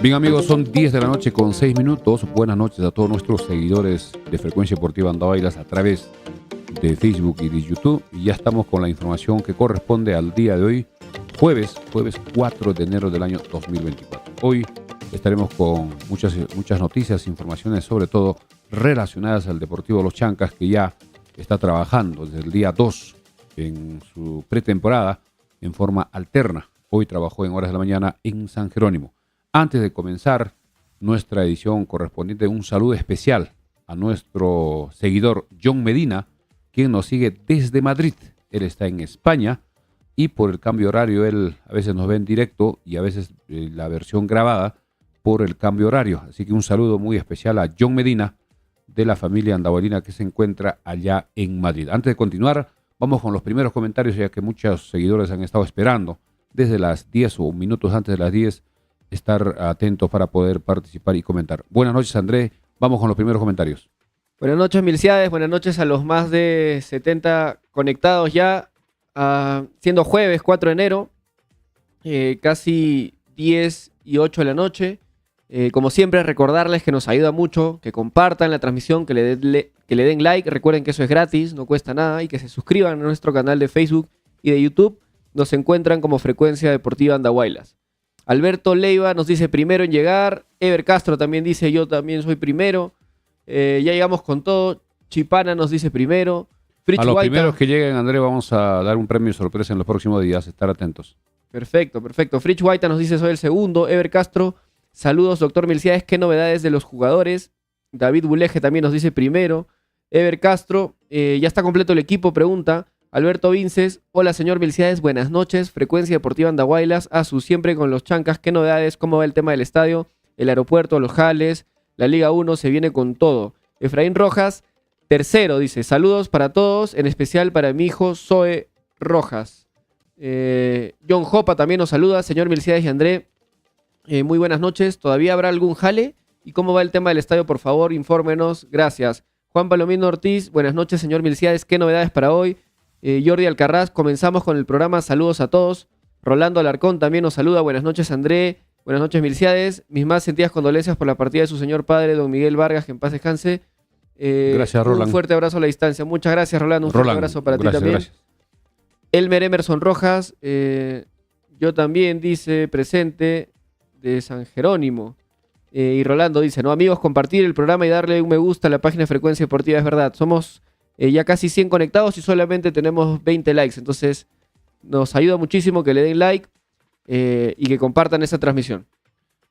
Bien amigos, son 10 de la noche con 6 minutos. Buenas noches a todos nuestros seguidores de Frecuencia Deportiva Andahuaylas a través de Facebook y de YouTube. Y ya estamos con la información que corresponde al día de hoy, jueves 4 de enero del año 2024. Hoy estaremos con muchas noticias, informaciones sobre todo relacionadas al Deportivo Los Chancas, que ya está trabajando desde el día 2 en su pretemporada en forma alterna. Hoy trabajó en horas de la mañana en San Jerónimo. Antes de comenzar nuestra edición correspondiente, un saludo especial a nuestro seguidor John Medina, quien nos sigue desde Madrid. Él está en España y por el cambio horario, él a veces nos ve en directo y a veces la versión grabada por el cambio horario. Así que un saludo muy especial a John Medina de la familia andahuelina que se encuentra allá en Madrid. Antes de continuar, vamos con los primeros comentarios, ya que muchos seguidores han estado esperando desde las 10 o minutos antes de las 10 estar atentos para poder participar y comentar. Buenas noches, André. Vamos con los primeros comentarios. Buenas noches, Milciades. Buenas noches a los más de 70 conectados ya, siendo jueves 4 de enero, casi 10 y 8 de la noche. Como siempre, recordarles que nos ayuda mucho, que compartan la transmisión, que le den like. Recuerden que eso es gratis, no cuesta nada, y que se suscriban a nuestro canal de Facebook y de YouTube. Nos encuentran como Frecuencia Deportiva Andahuaylas. Alberto Leiva nos dice primero en llegar. Ever Castro también dice yo también soy primero. Ya llegamos con todo. Chipana nos dice primero. A los primeros que lleguen, André, vamos a dar un premio sorpresa en los próximos días. Estar atentos. Perfecto. Fritz Guaita nos dice soy el segundo. Ever Castro, saludos, doctor Milciades. ¿Qué novedades de los jugadores? David Buleje también nos dice primero. Ever Castro, ya está completo el equipo, pregunta. Alberto Vinces, hola señor Milciades, buenas noches. Frecuencia Deportiva Andahuaylas, siempre con los Chancas. ¿Qué novedades? ¿Cómo va el tema del estadio? El aeropuerto, los jales, la Liga 1 se viene con todo. Efraín Rojas, tercero, dice, saludos para todos, en especial para mi hijo Zoe Rojas. John Jopa también nos saluda, señor Milciades y André, muy buenas noches. ¿Todavía habrá algún jale? ¿Y cómo va el tema del estadio? Por favor, infórmenos, gracias. Juan Palomino Ortiz, buenas noches, señor Milciades, ¿qué novedades para hoy? Jordi Alcarraz, comenzamos con el programa, saludos a todos. Rolando Alarcón también nos saluda, buenas noches André, buenas noches Milciades, mis más sentidas condolencias por la partida de su señor padre, don Miguel Vargas, que en paz descanse. Gracias, Roland. Un fuerte abrazo a la distancia, muchas gracias Rolando, un fuerte abrazo para ti también. Gracias. Elmer Emerson Rojas, yo también, dice, presente de San Jerónimo. Y Rolando dice, no amigos, compartir el programa y darle un me gusta a la página de Frecuencia Deportiva, es verdad, somos ya casi 100 conectados y solamente tenemos 20 likes, entonces nos ayuda muchísimo que le den like y que compartan esta transmisión.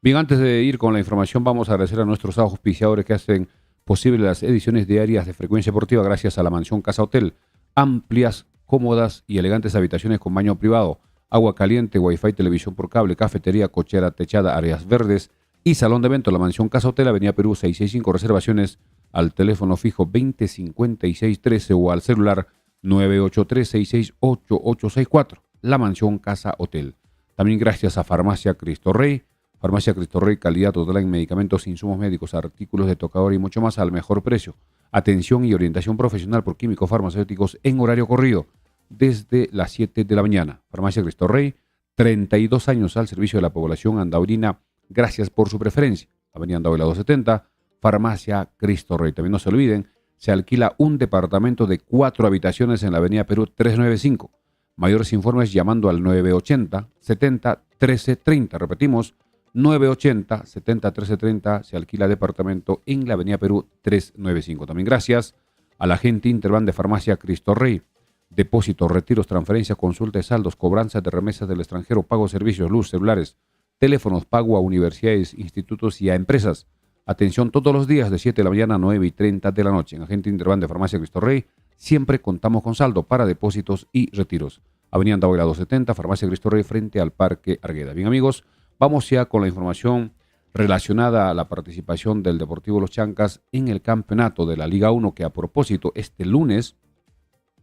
Bien, antes de ir con la información, vamos a agradecer a nuestros auspiciadores que hacen posible las ediciones diarias de Frecuencia Deportiva gracias a la Mansión Casa Hotel. Amplias, cómodas y elegantes habitaciones con baño privado, agua caliente, wifi, televisión por cable, cafetería, cochera techada, áreas verdes y salón de eventos. La Mansión Casa Hotel, Avenida Perú 665, reservaciones al teléfono fijo 205613 o al celular 983-668-864. La Mansión Casa Hotel. También gracias a Farmacia Cristo Rey. Farmacia Cristo Rey, calidad total en medicamentos, insumos médicos, artículos de tocador y mucho más al mejor precio. Atención y orientación profesional por químicos farmacéuticos en horario corrido desde las 7 de la mañana. Farmacia Cristo Rey, 32 años al servicio de la población andaurina. Gracias por su preferencia. Avenida Andahuaylas 270. Farmacia Cristo Rey. También no se olviden, se alquila un departamento de 4 habitaciones en la Avenida Perú 395. Mayores informes llamando al 980-70-1330. Repetimos, 980-70-1330. Se alquila departamento en la Avenida Perú 395. También gracias a la gente Interban de Farmacia Cristo Rey. Depósitos, retiros, transferencias, consultas de saldos, cobranzas de remesas del extranjero, pago de servicios, luz, celulares, teléfonos, pago a universidades, institutos y a empresas. Atención todos los días de 7 de la mañana a 9:30 de la noche. En Agente Interban de Farmacia Cristo Rey siempre contamos con saldo para depósitos y retiros. Avenida Andahuaylas 270, Farmacia Cristo Rey frente al Parque Argueda. Bien amigos, vamos ya con la información relacionada a la participación del Deportivo Los Chancas en el campeonato de la Liga 1, que a propósito este lunes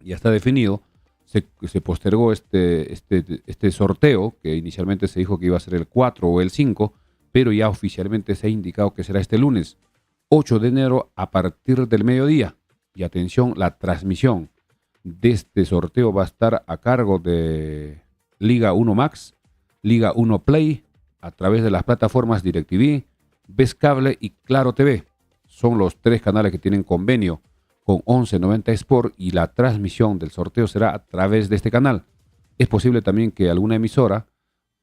ya está definido. Se postergó este sorteo, que inicialmente se dijo que iba a ser el 4 o el 5, pero ya oficialmente se ha indicado que será este lunes, 8 de enero, a partir del mediodía. Y atención, la transmisión de este sorteo va a estar a cargo de Liga 1 Max, Liga 1 Play a través de las plataformas DirecTV, Ves Cable y Claro TV. Son los 3 canales que tienen convenio con 1190 Sport y la transmisión del sorteo será a través de este canal. Es posible también que alguna emisora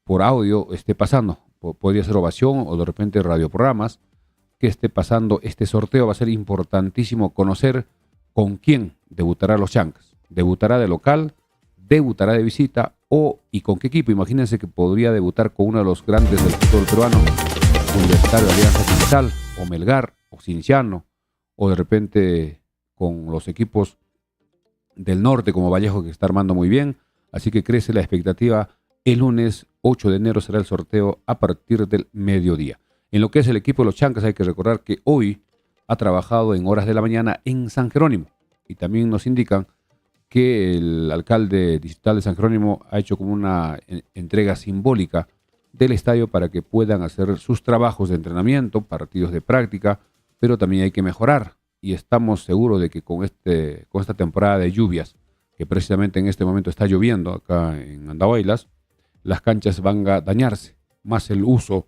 por audio esté pasando. Podría ser Ovación o de repente radioprogramas que esté pasando este sorteo. Va a ser importantísimo conocer con quién debutará los Chancas. ¿Debutará de local? ¿Debutará de visita? ¿Y con qué equipo? Imagínense que podría debutar con uno de los grandes del fútbol peruano, Universitario de Alianza Cristal, o Melgar, o Cienciano, o de repente con los equipos del norte como Vallejo, que está armando muy bien. Así que crece la expectativa. El lunes 8 de enero será el sorteo a partir del mediodía. En lo que es el equipo de los Chancas, hay que recordar que hoy ha trabajado en horas de la mañana en San Jerónimo. Y también nos indican que el alcalde distrital de San Jerónimo ha hecho como una entrega simbólica del estadio para que puedan hacer sus trabajos de entrenamiento, partidos de práctica, pero también hay que mejorar. Y estamos seguros de que con esta temporada de lluvias, que precisamente en este momento está lloviendo acá en Andahuaylas, las canchas van a dañarse, más el uso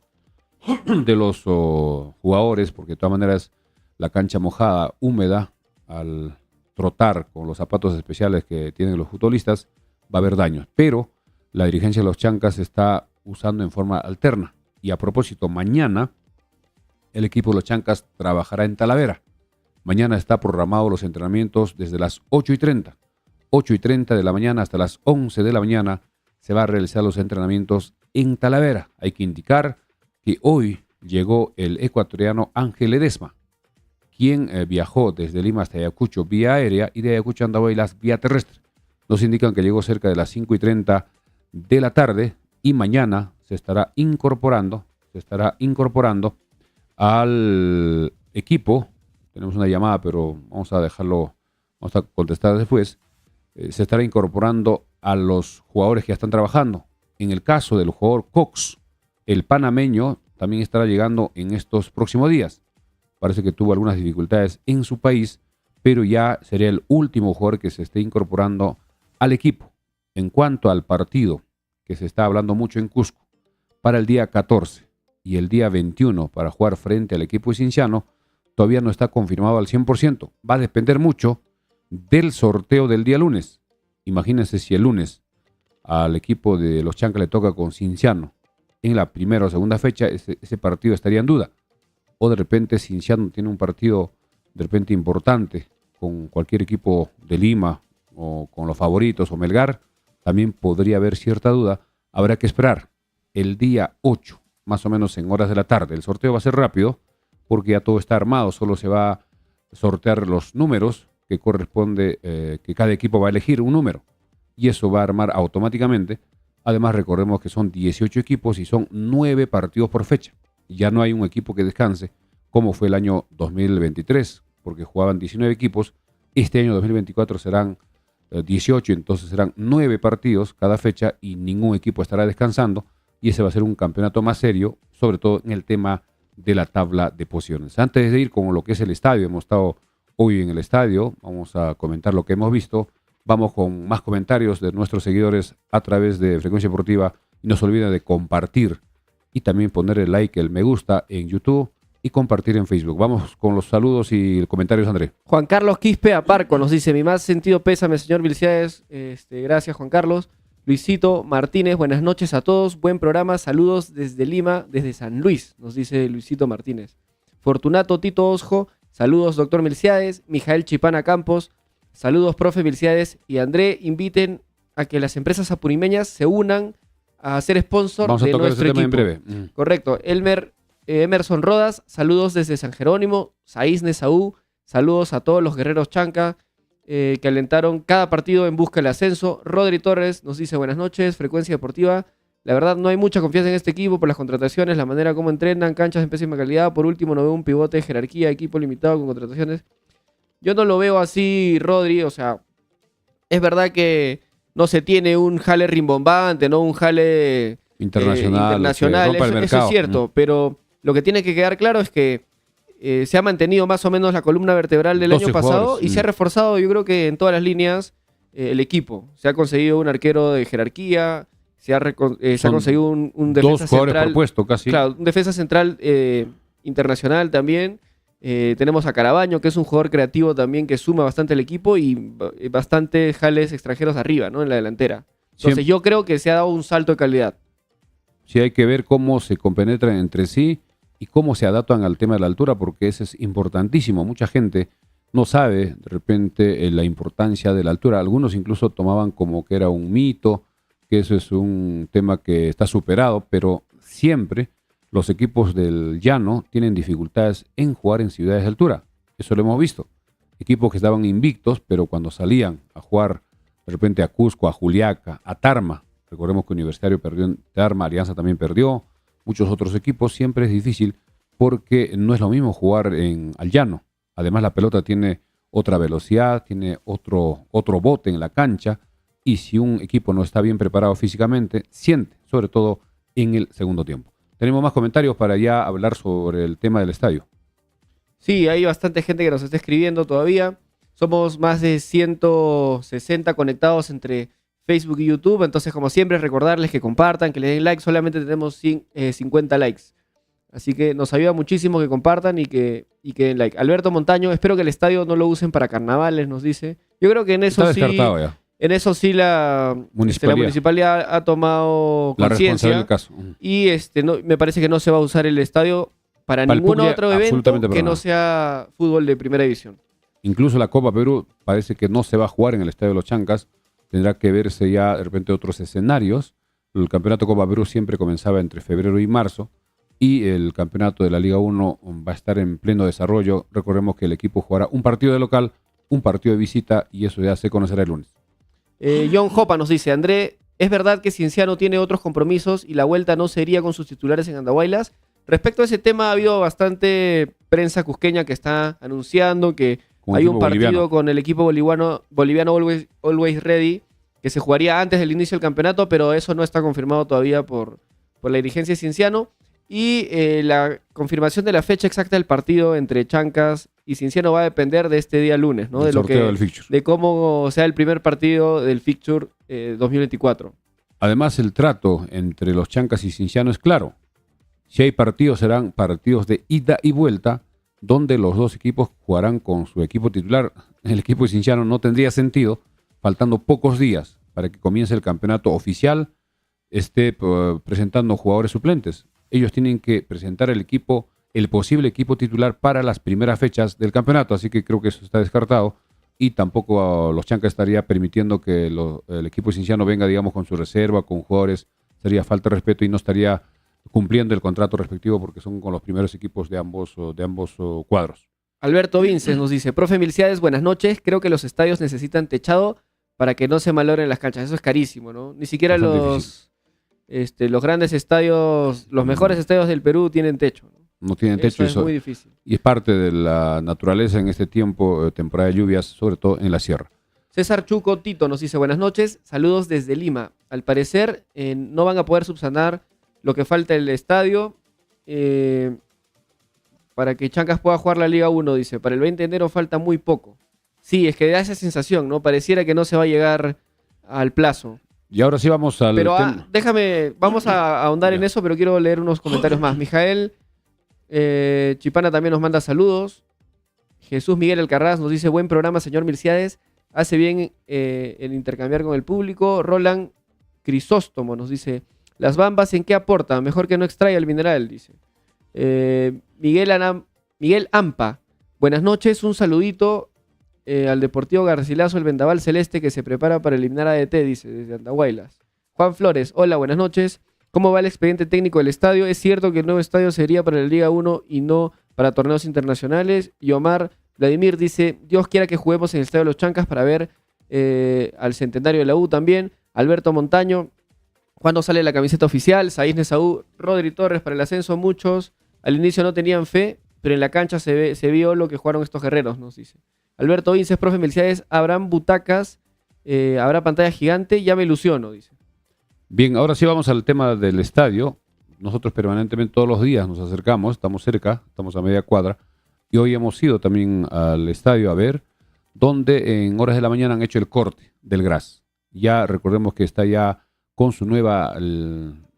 de los jugadores, porque de todas maneras la cancha mojada, húmeda, al trotar con los zapatos especiales que tienen los futbolistas, va a haber daños. Pero la dirigencia de los Chancas está usando en forma alterna. Y a propósito, mañana el equipo de los Chancas trabajará en Talavera. Mañana está programado los entrenamientos desde las 8:30. 8:30 de la mañana hasta las 11 de la mañana se va a realizar los entrenamientos en Talavera. Hay que indicar que hoy llegó el ecuatoriano Ángel Ledesma, quien viajó desde Lima hasta Ayacucho vía aérea y de Ayacucho a Andahuaylas vía terrestre. Nos indican que llegó cerca de las 5:30 de la tarde y mañana se estará incorporando al equipo. Tenemos una llamada, pero vamos a contestar después. Se estará incorporando a los jugadores que ya están trabajando. En el caso del jugador Cox, el panameño también estará llegando en estos próximos días. Parece que tuvo algunas dificultades en su país, pero ya sería el último jugador que se esté incorporando al equipo. En cuanto al partido, que se está hablando mucho en Cusco, para el día 14 y el día 21 para jugar frente al equipo cienciano, todavía no está confirmado al 100%. Va a depender mucho del sorteo del día lunes. Imagínense si el lunes al equipo de los Chancas le toca con Cienciano en la primera o segunda fecha, ese partido estaría en duda. O de repente Cienciano tiene un partido de repente importante con cualquier equipo de Lima o con los favoritos o Melgar, también podría haber cierta duda. Habrá que esperar el día 8, más o menos en horas de la tarde. El sorteo va a ser rápido porque ya todo está armado, solo se va a sortear los números que corresponde, que cada equipo va a elegir un número y eso va a armar automáticamente. Además recordemos que son 18 equipos y son 9 partidos por fecha. Ya no hay un equipo que descanse como fue el año 2023, porque jugaban 19 equipos. Este año 2024 serán 18, entonces serán 9 partidos cada fecha y ningún equipo estará descansando y ese va a ser un campeonato más serio, sobre todo en el tema de la tabla de posiciones. Antes de ir con lo que es el estadio, hemos estado hoy en el estadio, vamos a comentar lo que hemos visto, vamos con más comentarios de nuestros seguidores a través de Frecuencia Deportiva y no se olviden de compartir y también poner el like, el me gusta en YouTube y compartir en Facebook. Vamos con los saludos y comentarios, André. Juan Carlos Quispe Aparco nos dice: mi más sentido pésame, señor Vilciades. Gracias, Juan Carlos. Luisito Martínez, buenas noches a todos. Buen programa, saludos desde Lima, desde San Luis, nos dice Luisito Martínez. Fortunato Tito Osjo, saludos, doctor Milciades. Mijael Chipana Campos, saludos, profe Milciades. Y André, inviten a que las empresas apurimeñas se unan a ser sponsor de nuestro equipo. En breve. Correcto. Emerson Rodas, saludos desde San Jerónimo. Saísne Saúl, saludos a todos los guerreros Chanca que alentaron cada partido en busca del ascenso. Rodri Torres nos dice: buenas noches, Frecuencia Deportiva. La verdad no hay mucha confianza en este equipo por las contrataciones, la manera como entrenan, canchas de pésima calidad. Por último, no veo un pivote de jerarquía, equipo limitado con contrataciones. Yo no lo veo así, Rodri. O sea, es verdad que no se tiene un jale rimbombante, no un jale internacional. Eso es cierto, pero lo que tiene que quedar claro es que se ha mantenido más o menos la columna vertebral del año pasado y se ha reforzado, yo creo que en todas las líneas, el equipo. Se ha conseguido un arquero de jerarquía, se ha Son conseguido un dos defensa jugadores central. por puesto casi. Claro, un defensa central internacional también. Tenemos a Carabaño, que es un jugador creativo también que suma bastante al equipo y bastantes jales extranjeros arriba, ¿no? En la delantera. Entonces Siempre. yo creo que se ha dado un salto de calidad. Sí, hay que ver cómo se compenetran entre sí y cómo se adaptan al tema de la altura, porque eso es importantísimo. Mucha gente no sabe de repente la importancia de la altura. Algunos incluso tomaban como que era un mito, que eso es un tema que está superado, pero siempre los equipos del llano tienen dificultades en jugar en ciudades de altura. Eso lo hemos visto. Equipos que estaban invictos, pero cuando salían a jugar de repente a Cusco, a Juliaca, a Tarma, recordemos que Universitario perdió en Tarma, Alianza también perdió, muchos otros equipos, siempre es difícil porque no es lo mismo jugar al llano. Además la pelota tiene otra velocidad, tiene otro bote en la cancha y si un equipo no está bien preparado físicamente, siente, sobre todo en el segundo tiempo. Tenemos más comentarios para ya hablar sobre el tema del estadio. Sí, hay bastante gente que nos está escribiendo todavía. Somos más de 160 conectados entre Facebook y YouTube. Entonces, como siempre, recordarles que compartan, que le den like. Solamente tenemos 50 likes. Así que nos ayuda muchísimo que compartan y que den like. Alberto Montaño, espero que el estadio no lo usen para carnavales, nos dice. Yo creo que en eso Está sí... descartado ya. En eso sí la municipalidad ha tomado La responsabilidad conciencia del caso. y me parece que no se va a usar el estadio para Para el ningún público, otro evento absolutamente que para no nada. sea fútbol de primera división. Incluso la Copa Perú parece que no se va a jugar en el Estadio de los Chancas. Tendrá que verse ya de repente otros escenarios. El campeonato Copa Perú siempre comenzaba entre febrero y marzo. Y el campeonato de la Liga 1 va a estar en pleno desarrollo. Recordemos que el equipo jugará un partido de local, un partido de visita y eso ya se conocerá el lunes. John Jopa nos dice, André, ¿es verdad que Cienciano tiene otros compromisos y la vuelta no sería con sus titulares en Andahuaylas? Respecto a ese tema ha habido bastante prensa cusqueña que está anunciando que Con hay equipo un partido boliviano. con el equipo boliviano Always Ready que se jugaría antes del inicio del campeonato, pero eso no está confirmado todavía por la dirigencia de Cienciano. Y la confirmación de la fecha exacta del partido entre Chancas y Cienciano va a depender de este día lunes, ¿no? El sorteo del fixture. De cómo sea el primer partido del fixture 2024. Además, el trato entre los Chancas y Cienciano es claro. Si hay partidos, serán partidos de ida y vuelta, donde los dos equipos jugarán con su equipo titular. El equipo de Cienciano no tendría sentido, faltando pocos días para que comience el campeonato oficial, esté presentando jugadores suplentes. Ellos tienen que presentar el posible equipo titular para las primeras fechas del campeonato, así que creo que eso está descartado y tampoco los Chancas estaría permitiendo que el equipo cienciano venga, digamos, con su reserva, con jugadores, sería falta de respeto y no estaría cumpliendo el contrato respectivo porque son con los primeros equipos de ambos cuadros. Alberto Vinces nos dice, profe Milciades, buenas noches, creo que los estadios necesitan techado para que no se malogren las canchas, eso es carísimo, ¿no? Ni siquiera los grandes estadios, los mejores estadios del Perú tienen techo, ¿no? No tienen techo. Eso es muy difícil. Y es parte de la naturaleza en este tiempo, temporada de lluvias, sobre todo en la sierra. César Chuco Tito nos dice, buenas noches, saludos desde Lima. Al parecer no van a poder subsanar lo que falta el estadio para que Chancas pueda jugar la Liga 1, dice. Para el 20 de enero falta muy poco. Sí, es que da esa sensación, ¿no? Pareciera que no se va a llegar al plazo. Y ahora sí vamos al Pero tema. vamos a ahondar en Ya. eso, pero quiero leer unos comentarios más. Mijael Chipana también nos manda saludos. Jesús Miguel Alcarraz nos dice, buen programa, señor Milciades. Hace bien el intercambiar con el público. Roland Crisóstomo nos dice, las bambas, ¿en qué aportan? Mejor que no extraiga el mineral, dice. Miguel Ampa, buenas noches, un saludito al Deportivo Garcilaso, el Vendaval Celeste, que se prepara para eliminar a ADT, dice, desde Andahuaylas. Juan Flores, hola, buenas noches. ¿Cómo va el expediente técnico del estadio? ¿Es cierto que el nuevo estadio sería para la Liga 1 y no para torneos internacionales? Y Omar Vladimir dice, Dios quiera que juguemos en el Estadio de los Chancas para ver al centenario de la U también. Alberto Montaño, ¿cuándo sale la camiseta oficial? Saiz Nesaú, Rodri Torres para el ascenso, muchos al inicio no tenían fe, pero en la cancha se vio lo que jugaron estos guerreros, nos dice. Alberto Vinces, profe Milciades, ¿habrán butacas? ¿Habrá pantalla gigante? Ya me ilusiono, dice. Bien, ahora sí vamos al tema del estadio. Nosotros permanentemente todos los días nos acercamos, estamos cerca, estamos a media cuadra. Y hoy hemos ido también al estadio a ver, donde en horas de la mañana han hecho el corte del gras. Ya recordemos que está ya con su nueva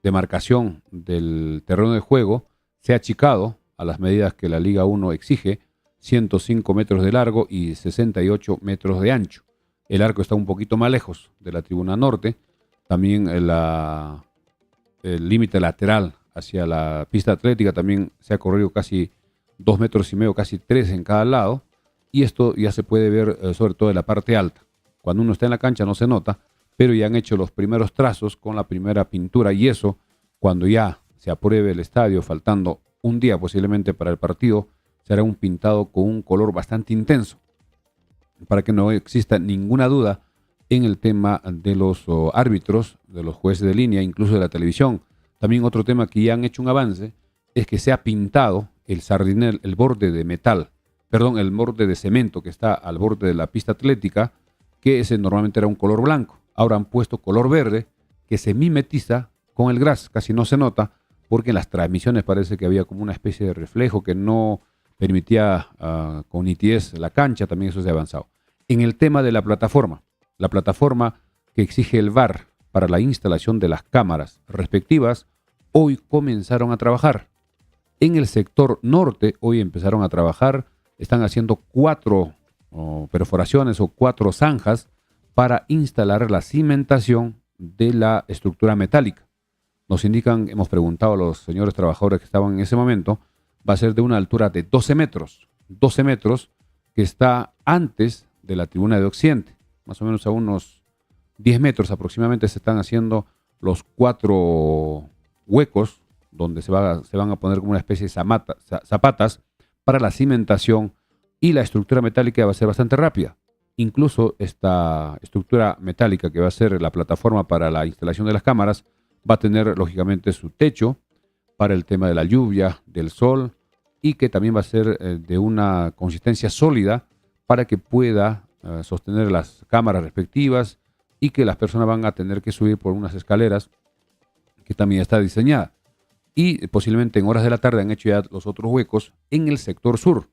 demarcación del terreno de juego, se ha achicado a las medidas que la Liga 1 exige, 105 metros de largo y 68 metros de ancho. El arco está un poquito más lejos de la tribuna norte. También el límite lateral hacia la pista atlética también se ha corrido casi 2,5 metros, casi 3 en cada lado. Y esto ya se puede ver sobre todo en la parte alta. Cuando uno está en la cancha no se nota, pero ya han hecho los primeros trazos con la primera pintura. Y eso, cuando ya se apruebe el estadio, faltando un día posiblemente para el partido, será un pintado con un color bastante intenso, para que no exista ninguna duda en el tema de los árbitros, de los jueces de línea, incluso de la televisión. También otro tema que ya han hecho un avance es que se ha pintado el sardinel, el borde de metal, el borde de cemento que está al borde de la pista atlética, que ese normalmente era un color blanco. Ahora han puesto color verde que se mimetiza con el gras, casi no se nota, porque en las transmisiones parece que había como una especie de reflejo que no permitía con nitidez la cancha. También eso se ha avanzado. En el tema de la plataforma que exige el VAR para la instalación de las cámaras respectivas, hoy comenzaron a trabajar. En el sector norte, hoy empezaron a trabajar, están haciendo 4 perforaciones o 4 zanjas para instalar la cimentación de la estructura metálica. Nos indican, hemos preguntado a los señores trabajadores que estaban en ese momento, va a ser de una altura de 12 metros, que está antes de la tribuna de occidente, más o menos a unos 10 metros aproximadamente se están haciendo los 4 huecos donde se van a poner como una especie de zapatas para la cimentación, y la estructura metálica va a ser bastante rápida. Incluso esta estructura metálica que va a ser la plataforma para la instalación de las cámaras va a tener lógicamente su techo para el tema de la lluvia, del sol, y que también va a ser de una consistencia sólida para que pueda sostener las cámaras respectivas, y que las personas van a tener que subir por unas escaleras que también está diseñada. Y posiblemente en horas de la tarde han hecho ya los otros huecos en el sector sur.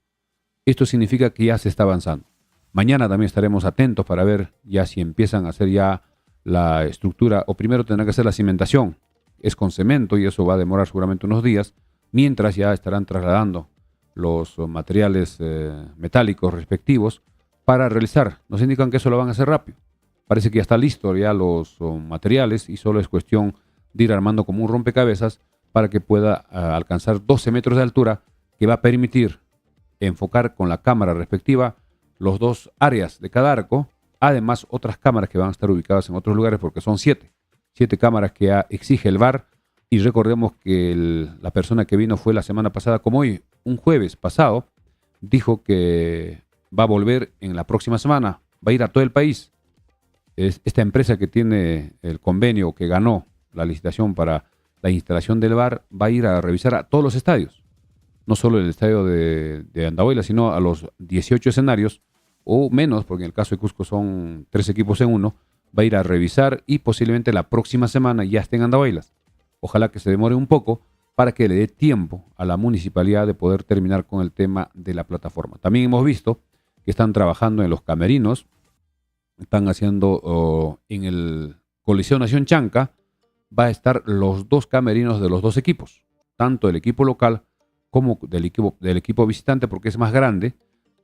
Esto significa que ya se está avanzando. Mañana también estaremos atentos para ver ya si empiezan a hacer ya la estructura, o primero tendrán que hacer la cimentación. Es con cemento y eso va a demorar seguramente unos días, mientras ya estarán trasladando los materiales metálicos respectivos para realizar. Nos indican que eso lo van a hacer rápido. Parece que ya está listo ya los materiales y solo es cuestión de ir armando como un rompecabezas para que pueda alcanzar 12 metros de altura, que va a permitir enfocar con la cámara respectiva los 2 áreas de cada arco, además otras cámaras que van a estar ubicadas en otros lugares, porque son 7 cámaras que exige el VAR. Y recordemos que la persona que vino fue la semana pasada, como hoy, un jueves pasado, dijo que va a volver en la próxima semana, va a ir a todo el país. Esta empresa que tiene el convenio, que ganó la licitación para la instalación del VAR, va a ir a revisar a todos los estadios, no solo el estadio de Andahuaylas, sino a los 18 escenarios, o menos, porque en el caso de Cusco son 3 equipos en uno. Va a ir a revisar y posiblemente la próxima semana ya esté en Andahuaylas. Ojalá que se demore un poco para que le dé tiempo a la municipalidad de poder terminar con el tema de la plataforma. También hemos visto que están trabajando en los camerinos, están haciendo en el Coliseo Nación Chanca, va a estar los 2 camerinos de los 2 equipos, tanto del equipo local como del equipo visitante, porque es más grande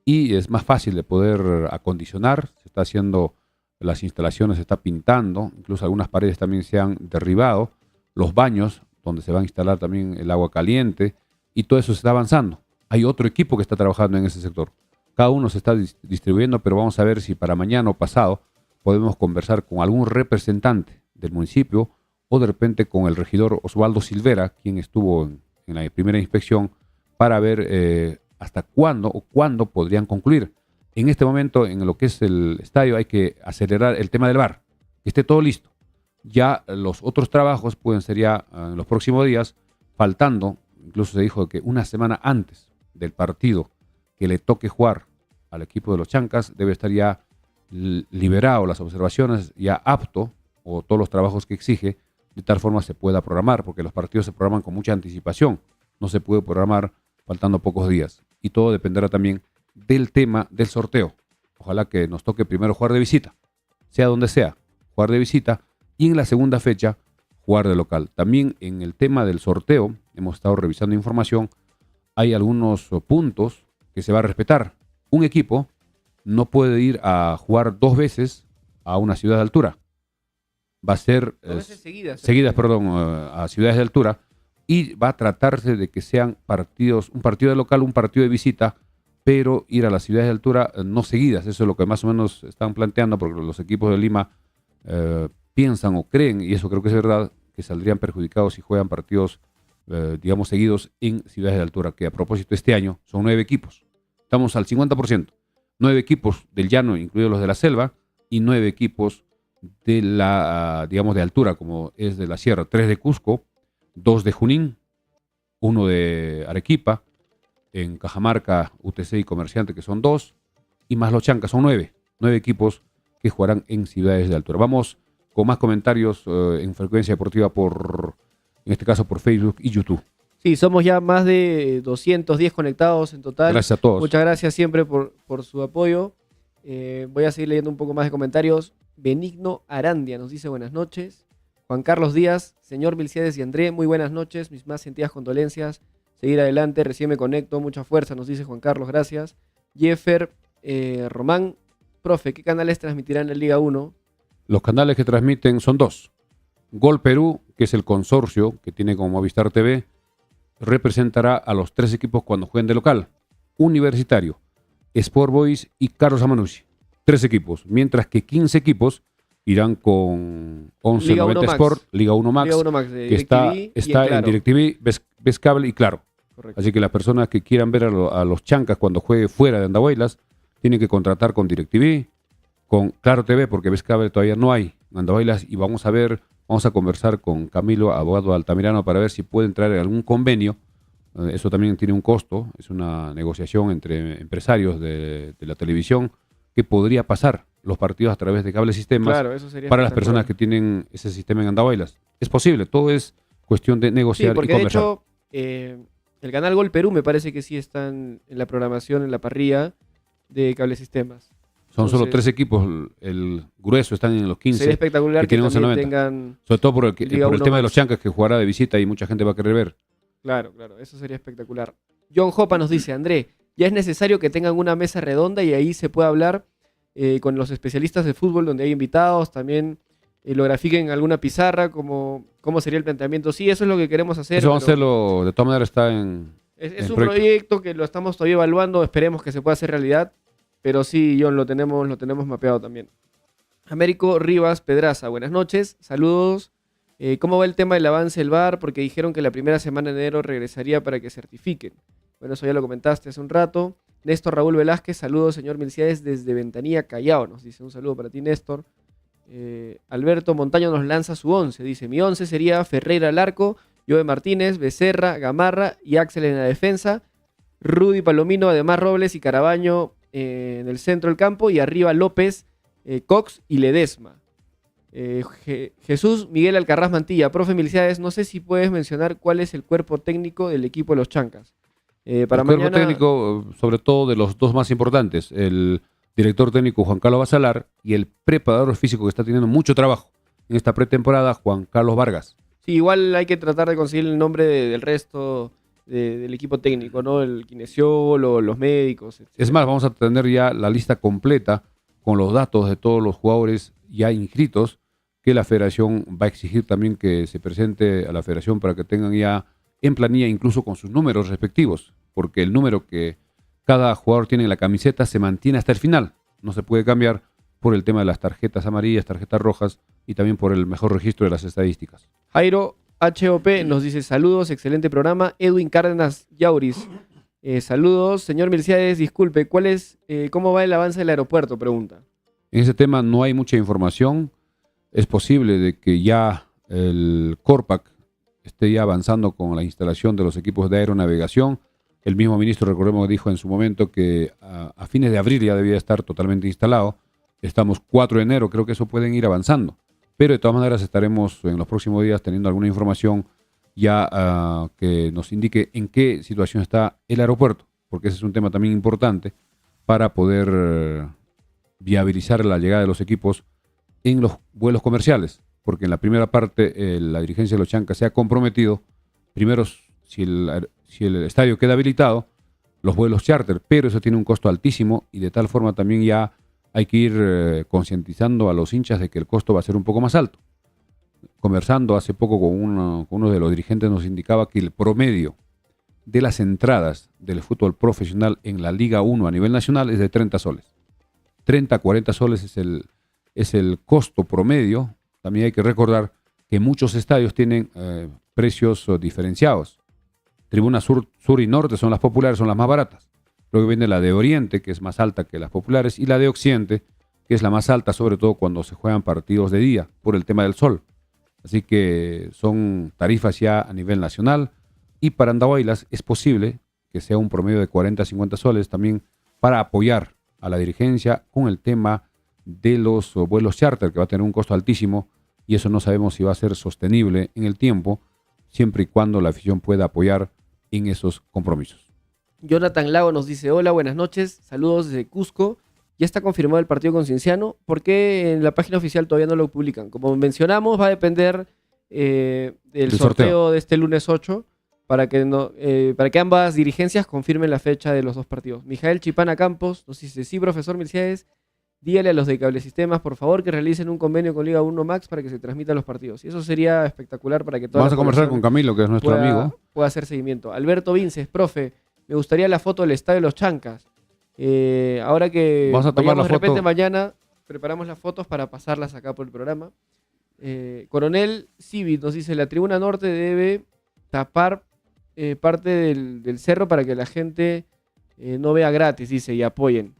y es más fácil de poder acondicionar. Se está haciendo las instalaciones, se está pintando, incluso algunas paredes también se han derribado, los baños donde se va a instalar también el agua caliente, y todo eso se está avanzando. Hay otro equipo que está trabajando en ese sector. Cada uno se está distribuyendo, pero vamos a ver si para mañana o pasado podemos conversar con algún representante del municipio, o de repente con el regidor Osvaldo Silvera, quien estuvo en la primera inspección, para ver hasta cuándo podrían concluir. En este momento, en lo que es el estadio, hay que acelerar el tema del VAR, que esté todo listo. Ya los otros trabajos pueden ser ya en los próximos días, faltando, incluso se dijo que una semana antes del partido que le toque jugar al equipo de los Chancas, debe estar ya liberado las observaciones, ya apto, o todos los trabajos que exige, de tal forma se pueda programar, porque los partidos se programan con mucha anticipación. No se puede programar faltando pocos días. Y todo dependerá también del tema del sorteo. Ojalá que nos toque primero jugar de visita, sea donde sea, jugar de visita, y en la segunda fecha jugar de local. También en el tema del sorteo, hemos estado revisando información, hay algunos puntos que se va a respetar. Un equipo no puede ir a jugar 2 veces a una ciudad de altura. Va a ser 2 veces seguidas. a ciudades de altura, y va a tratarse de que sean partidos, un partido de local, un partido de visita, pero ir a las ciudades de altura no seguidas. Eso es lo que más o menos están planteando, porque los equipos de Lima piensan o creen, y eso creo que es verdad, que saldrían perjudicados si juegan partidos, digamos, seguidos en ciudades de altura, que a propósito este año son 9 equipos. Estamos al 50%. 9 equipos del llano, incluidos los de la selva, y 9 equipos de la, digamos, de altura, como es de la sierra. 3 de Cusco, 2 de Junín, 1 de Arequipa, en Cajamarca, UTC y Comerciante, que son 2, y más los Chancas, son 9 equipos que jugarán en ciudades de altura. Vamos con más comentarios en Frecuencia Deportiva en este caso por Facebook y YouTube. Sí, somos ya más de 210 conectados en total. Gracias a todos. Muchas gracias siempre por su apoyo. Voy a seguir leyendo un poco más de comentarios. Benigno Arandia nos dice buenas noches. Juan Carlos Díaz, señor Milciades y André, muy buenas noches. Mis más sentidas condolencias. Seguir adelante, recién me conecto. Mucha fuerza, nos dice Juan Carlos, gracias. Jeffer Román, profe, ¿qué canales transmitirán en Liga 1? Los canales que transmiten son 2. Gol Perú, que es el consorcio que tiene como Movistar TV, representará a los 3 equipos cuando jueguen de local. Universitario, Sport Boys y Carlos Amanucci. 3 equipos, mientras que 15 equipos irán con 1190 Sport, Liga 1 Max, Liga 1 Max que está en DirecTV, ves Cable y Claro. Correcto. Así que las personas que quieran ver a los Chancas cuando juegue fuera de Andahuaylas tienen que contratar con DirecTV, con Claro TV, porque ves Cable todavía no hay en Andahuaylas, y vamos a conversar con Camilo, abogado Altamirano, para ver si puede entrar en algún convenio. Eso también tiene un costo, es una negociación entre empresarios de la televisión, que podría pasar los partidos a través de Cable Sistemas, claro, eso sería para las personas que tienen ese sistema en Andahuaylas. Es posible, todo es cuestión de negociar, sí, porque y conversar. de hecho, el canal Gol Perú me parece que sí están en la programación, en la parrilla de Cable Sistemas. Son solo 3 equipos, el grueso están en los 15. Sería espectacular que tienen también 11.90. tengan... Sobre todo por el tema de los Max. Chancas, que jugará de visita y mucha gente va a querer ver. Claro, eso sería espectacular. John Hopa nos dice, André, ya es necesario que tengan una mesa redonda y ahí se pueda hablar con los especialistas de fútbol, donde hay invitados, también lo grafiquen en alguna pizarra, cómo sería el planteamiento. Sí, eso es lo que queremos hacer. Eso vamos a hacerlo, de todas maneras está en... Es un proyecto que lo estamos todavía evaluando, esperemos que se pueda hacer realidad, pero sí, John, lo tenemos mapeado también. Américo Rivas Pedraza, buenas noches, saludos. ¿Cómo va el tema del avance del VAR? Porque dijeron que la primera semana de enero regresaría para que certifiquen. Bueno, eso ya lo comentaste hace un rato. Néstor Raúl Velázquez, saludos, señor Milciades, desde Ventanilla, Callao, nos dice. Un saludo para ti, Néstor. Alberto Montaño nos lanza su 11, dice, mi 11 sería Ferreira al arco, Joe Martínez, Becerra, Gamarra y Axel en la defensa, Rudy Palomino, además Robles y Carabaño en el centro del campo, y arriba López, Cox y Ledesma. Jesús Miguel Alcarraz Mantilla, profe Milciades, no sé si puedes mencionar cuál es el cuerpo técnico del equipo de los Chancas. Para el mañana... cuerpo técnico, sobre todo de los 2 más importantes, el director técnico Juan Carlos Basalar y el preparador físico que está teniendo mucho trabajo en esta pretemporada, Juan Carlos Vargas. Sí, igual hay que tratar de conseguir el nombre del resto del equipo técnico, ¿no? El kinesiólogo, los médicos, etc. Es más, vamos a tener ya la lista completa con los datos de todos los jugadores ya inscritos, que la federación va a exigir también que se presente a la federación para que tengan ya en planilla, incluso con sus números respectivos, porque el número que cada jugador tiene en la camiseta se mantiene hasta el final, no se puede cambiar por el tema de las tarjetas amarillas, tarjetas rojas, y también por el mejor registro de las estadísticas. Jairo HOP nos dice saludos, excelente programa. Edwin Cárdenas Yauris, saludos. Señor Milciades, disculpe, ¿cómo va el avance del aeropuerto? Pregunta. En ese tema no hay mucha información. Es posible de que ya el Corpac esté ya avanzando con la instalación de los equipos de aeronavegación. El mismo ministro, recordemos, dijo en su momento que a fines de abril ya debía estar totalmente instalado. Estamos 4 de enero, creo que eso pueden ir avanzando. Pero de todas maneras estaremos en los próximos días teniendo alguna información ya que nos indique en qué situación está el aeropuerto, porque ese es un tema también importante para poder viabilizar la llegada de los equipos en los vuelos comerciales. porque en la primera parte la dirigencia de los Chancas se ha comprometido, primero, si el estadio queda habilitado, los vuelos charter, pero eso tiene un costo altísimo y de tal forma también ya hay que ir concientizando a los hinchas de que el costo va a ser un poco más alto. Conversando hace poco con uno de los dirigentes nos indicaba que el promedio de las entradas del fútbol profesional en la Liga 1 a nivel nacional es de 30 soles. 30, 40 soles es el costo promedio. También hay que recordar que muchos estadios tienen precios diferenciados. Tribuna sur y norte son las populares, son las más baratas. Luego viene la de oriente, que es más alta que las populares, y la de occidente, que es la más alta, sobre todo cuando se juegan partidos de día, por el tema del sol. Así que son tarifas ya a nivel nacional. Y para Andahuaylas es posible que sea un promedio de 40 a 50 soles también para apoyar a la dirigencia con el tema de los vuelos charter, que va a tener un costo altísimo y eso no sabemos si va a ser sostenible en el tiempo, siempre y cuando la afición pueda apoyar en esos compromisos. Jonathan Lago nos dice, hola, buenas noches, saludos desde Cusco. Ya está confirmado el partido con Cienciano. ¿Por qué en la página oficial todavía no lo publican? Como mencionamos, va a depender del sorteo de este lunes 8 para que ambas dirigencias confirmen la fecha de los dos partidos. Mijael Chipana Campos nos dice, sí, profesor Milciades, dígale a los de Cable Sistemas, por favor, que realicen un convenio con Liga 1 Max para que se transmitan los partidos. Y eso sería espectacular para que toda Vamos a conversar con Camilo, que es nuestro amigo. Pueda hacer seguimiento. Alberto Vinces, profe, me gustaría la foto del Estadio de los Chancas. Ahora que vamos a tomar la de repente foto. Mañana preparamos las fotos para pasarlas acá por el programa. Coronel Civit nos dice, la tribuna norte debe tapar parte del cerro para que la gente no vea gratis, dice, y apoyen.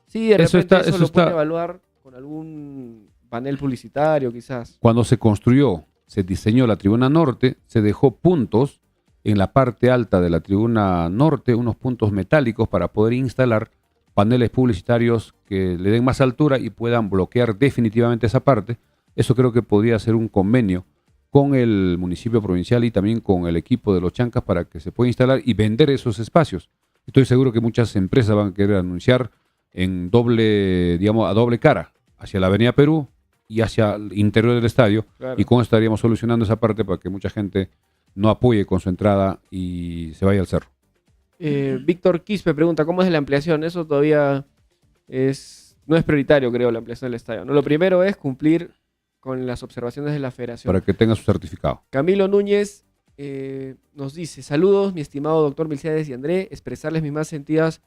Sí, de repente eso lo pueden evaluar con algún panel publicitario quizás. Cuando se construyó, se diseñó la tribuna norte, se dejó puntos en la parte alta de la tribuna norte, unos puntos metálicos para poder instalar paneles publicitarios que le den más altura y puedan bloquear definitivamente esa parte. Eso creo que podría ser un convenio con el municipio provincial y también con el equipo de los Chancas para que se pueda instalar y vender esos espacios. Estoy seguro que muchas empresas van a querer anunciar en doble, digamos, a doble cara, hacia la Avenida Perú y hacia el interior del estadio. Claro. Y con eso estaríamos solucionando esa parte para que mucha gente no apoye con su entrada y se vaya al cerro. Víctor Quispe pregunta, ¿cómo es la ampliación? Eso todavía no es prioritario, creo, la ampliación del estadio, ¿no? Lo primero es cumplir con las observaciones de la federación. Para que tenga su certificado. Camilo Núñez nos dice, saludos, mi estimado doctor Milciades y André, expresarles mis más sentidas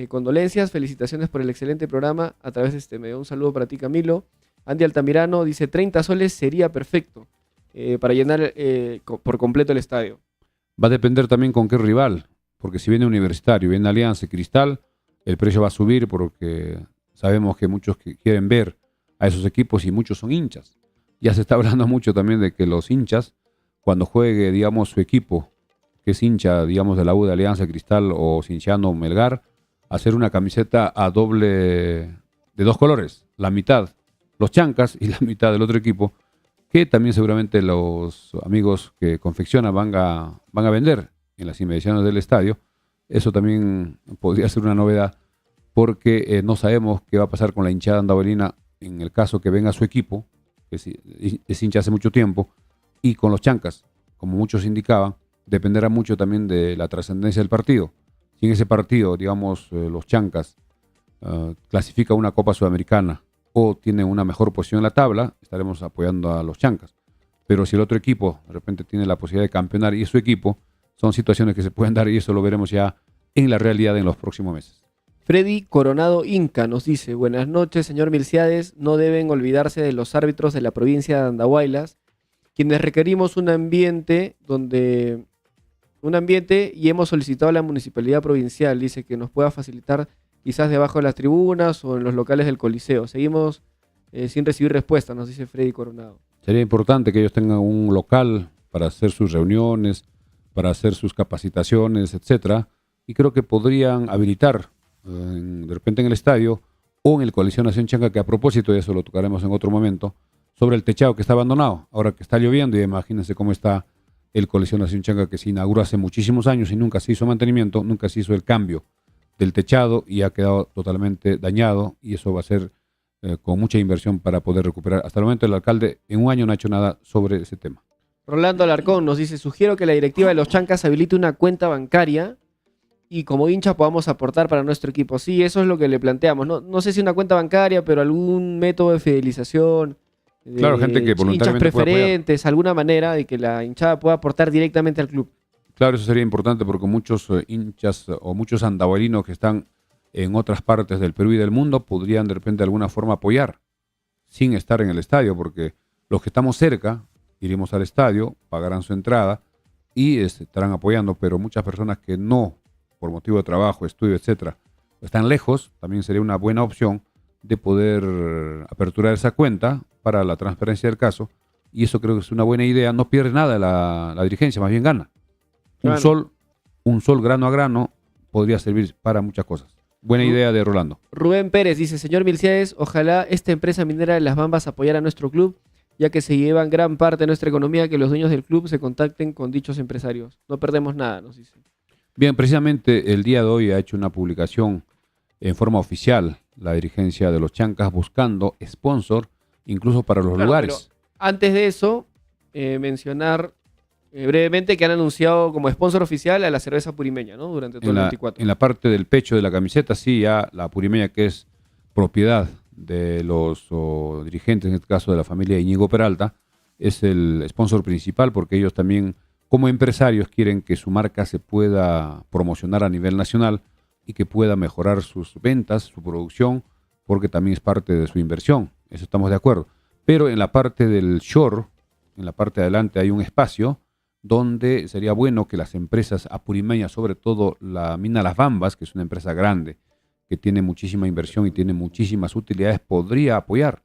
condolencias, felicitaciones por el excelente programa a través de este medio. Un saludo para ti, Camilo. Andy Altamirano dice, 30 soles sería perfecto para llenar por completo el estadio. Va a depender también con qué rival, porque si viene Universitario, viene Alianza y Cristal, el precio va a subir porque sabemos que muchos quieren ver a esos equipos y muchos son hinchas. Ya se está hablando mucho también de que los hinchas, cuando juegue, digamos, su equipo, que es hincha, digamos, de la U de Alianza, Cristal o Cienciano o Melgar, hacer una camiseta a doble, de dos colores, la mitad los Chancas y la mitad del otro equipo, que también seguramente los amigos que confeccionan van a vender en las inmediaciones del estadio. Eso también podría ser una novedad, porque no sabemos qué va a pasar con la hinchada andahuelina en el caso que venga su equipo, que es hincha hace mucho tiempo, y con los Chancas, como muchos indicaban, dependerá mucho también de la trascendencia del partido. Si en ese partido, digamos, los Chancas clasifica una Copa Sudamericana o tiene una mejor posición en la tabla, estaremos apoyando a los Chancas. Pero si el otro equipo de repente tiene la posibilidad de campeonar y es su equipo, son situaciones que se pueden dar y eso lo veremos ya en la realidad en los próximos meses. Freddy Coronado Inca nos dice, buenas noches, señor Milciades, no deben olvidarse de los árbitros de la provincia de Andahuaylas, quienes requerimos un ambiente y hemos solicitado a la municipalidad provincial, dice, que nos pueda facilitar quizás debajo de las tribunas o en los locales del Coliseo. Seguimos sin recibir respuesta, nos dice Freddy Coronado. Sería importante que ellos tengan un local para hacer sus reuniones, para hacer sus capacitaciones, etcétera, y creo que podrían habilitar de repente en el estadio o en el Coliseo Nación Chanca, que a propósito de eso lo tocaremos en otro momento, sobre el techado que está abandonado, ahora que está lloviendo, y imagínense cómo está el Coliseo Nación Chanca, que se inauguró hace muchísimos años y nunca se hizo mantenimiento, nunca se hizo el cambio del techado y ha quedado totalmente dañado, y eso va a ser con mucha inversión para poder recuperar. Hasta el momento el alcalde en un año no ha hecho nada sobre ese tema. Rolando Alarcón nos dice, sugiero que la directiva de los Chancas habilite una cuenta bancaria y como hincha podamos aportar para nuestro equipo. Sí, eso es lo que le planteamos. No sé si una cuenta bancaria, pero algún método de fidelización. Claro, gente que Hinchas voluntariamente puede apoyar. preferentes, alguna manera de que la hinchada pueda aportar directamente al club. Claro, eso sería importante porque muchos hinchas o muchos andahuelinos que están en otras partes del Perú y del mundo podrían de repente de alguna forma apoyar sin estar en el estadio, porque los que estamos cerca iremos al estadio, pagarán su entrada y estarán apoyando, pero muchas personas que no, por motivo de trabajo, estudio, etcétera, están lejos, también sería una buena opción de poder aperturar esa cuenta para la transparencia del caso, y eso creo que es una buena idea. No pierde nada la dirigencia, más bien gana. Claro. Un sol grano a grano podría servir para muchas cosas. Buena idea de Rolando. Rubén Pérez dice, señor Milciades, ojalá esta empresa minera de Las Bambas apoyara a nuestro club, ya que se llevan gran parte de nuestra economía, que los dueños del club se contacten con dichos empresarios. No perdemos nada, nos dice. Bien, precisamente el día de hoy ha hecho una publicación en forma oficial la dirigencia de los Chancas buscando sponsor incluso para los lugares. Pero antes de eso, mencionar brevemente que han anunciado como sponsor oficial a la cerveza purimeña, ¿no? Durante todo el 24. En la parte del pecho de la camiseta, sí, ya la purimeña, que es propiedad de los dirigentes, en este caso de la familia Íñigo Peralta, es el sponsor principal porque ellos también, como empresarios, quieren que su marca se pueda promocionar a nivel nacional y que pueda mejorar sus ventas, su producción, porque también es parte de su inversión. Eso estamos de acuerdo. Pero en la parte del shore, en la parte de adelante, hay un espacio donde sería bueno que las empresas apurimeñas, sobre todo la mina Las Bambas, que es una empresa grande, que tiene muchísima inversión y tiene muchísimas utilidades, podría apoyar.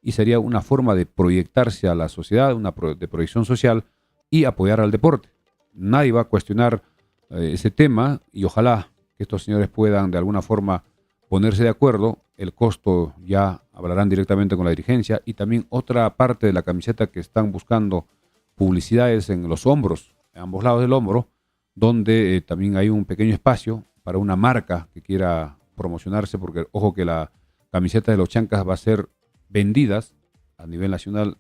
Y sería una forma de proyectarse a la sociedad, de proyección social y apoyar al deporte. Nadie va a cuestionar ese tema y ojalá que estos señores puedan de alguna forma ponerse de acuerdo. El costo ya hablarán directamente con la dirigencia y también otra parte de la camiseta que están buscando publicidades en los hombros, en ambos lados del hombro, donde también hay un pequeño espacio para una marca que quiera promocionarse, porque ojo que la camiseta de los Chancas va a ser vendidas a nivel nacional,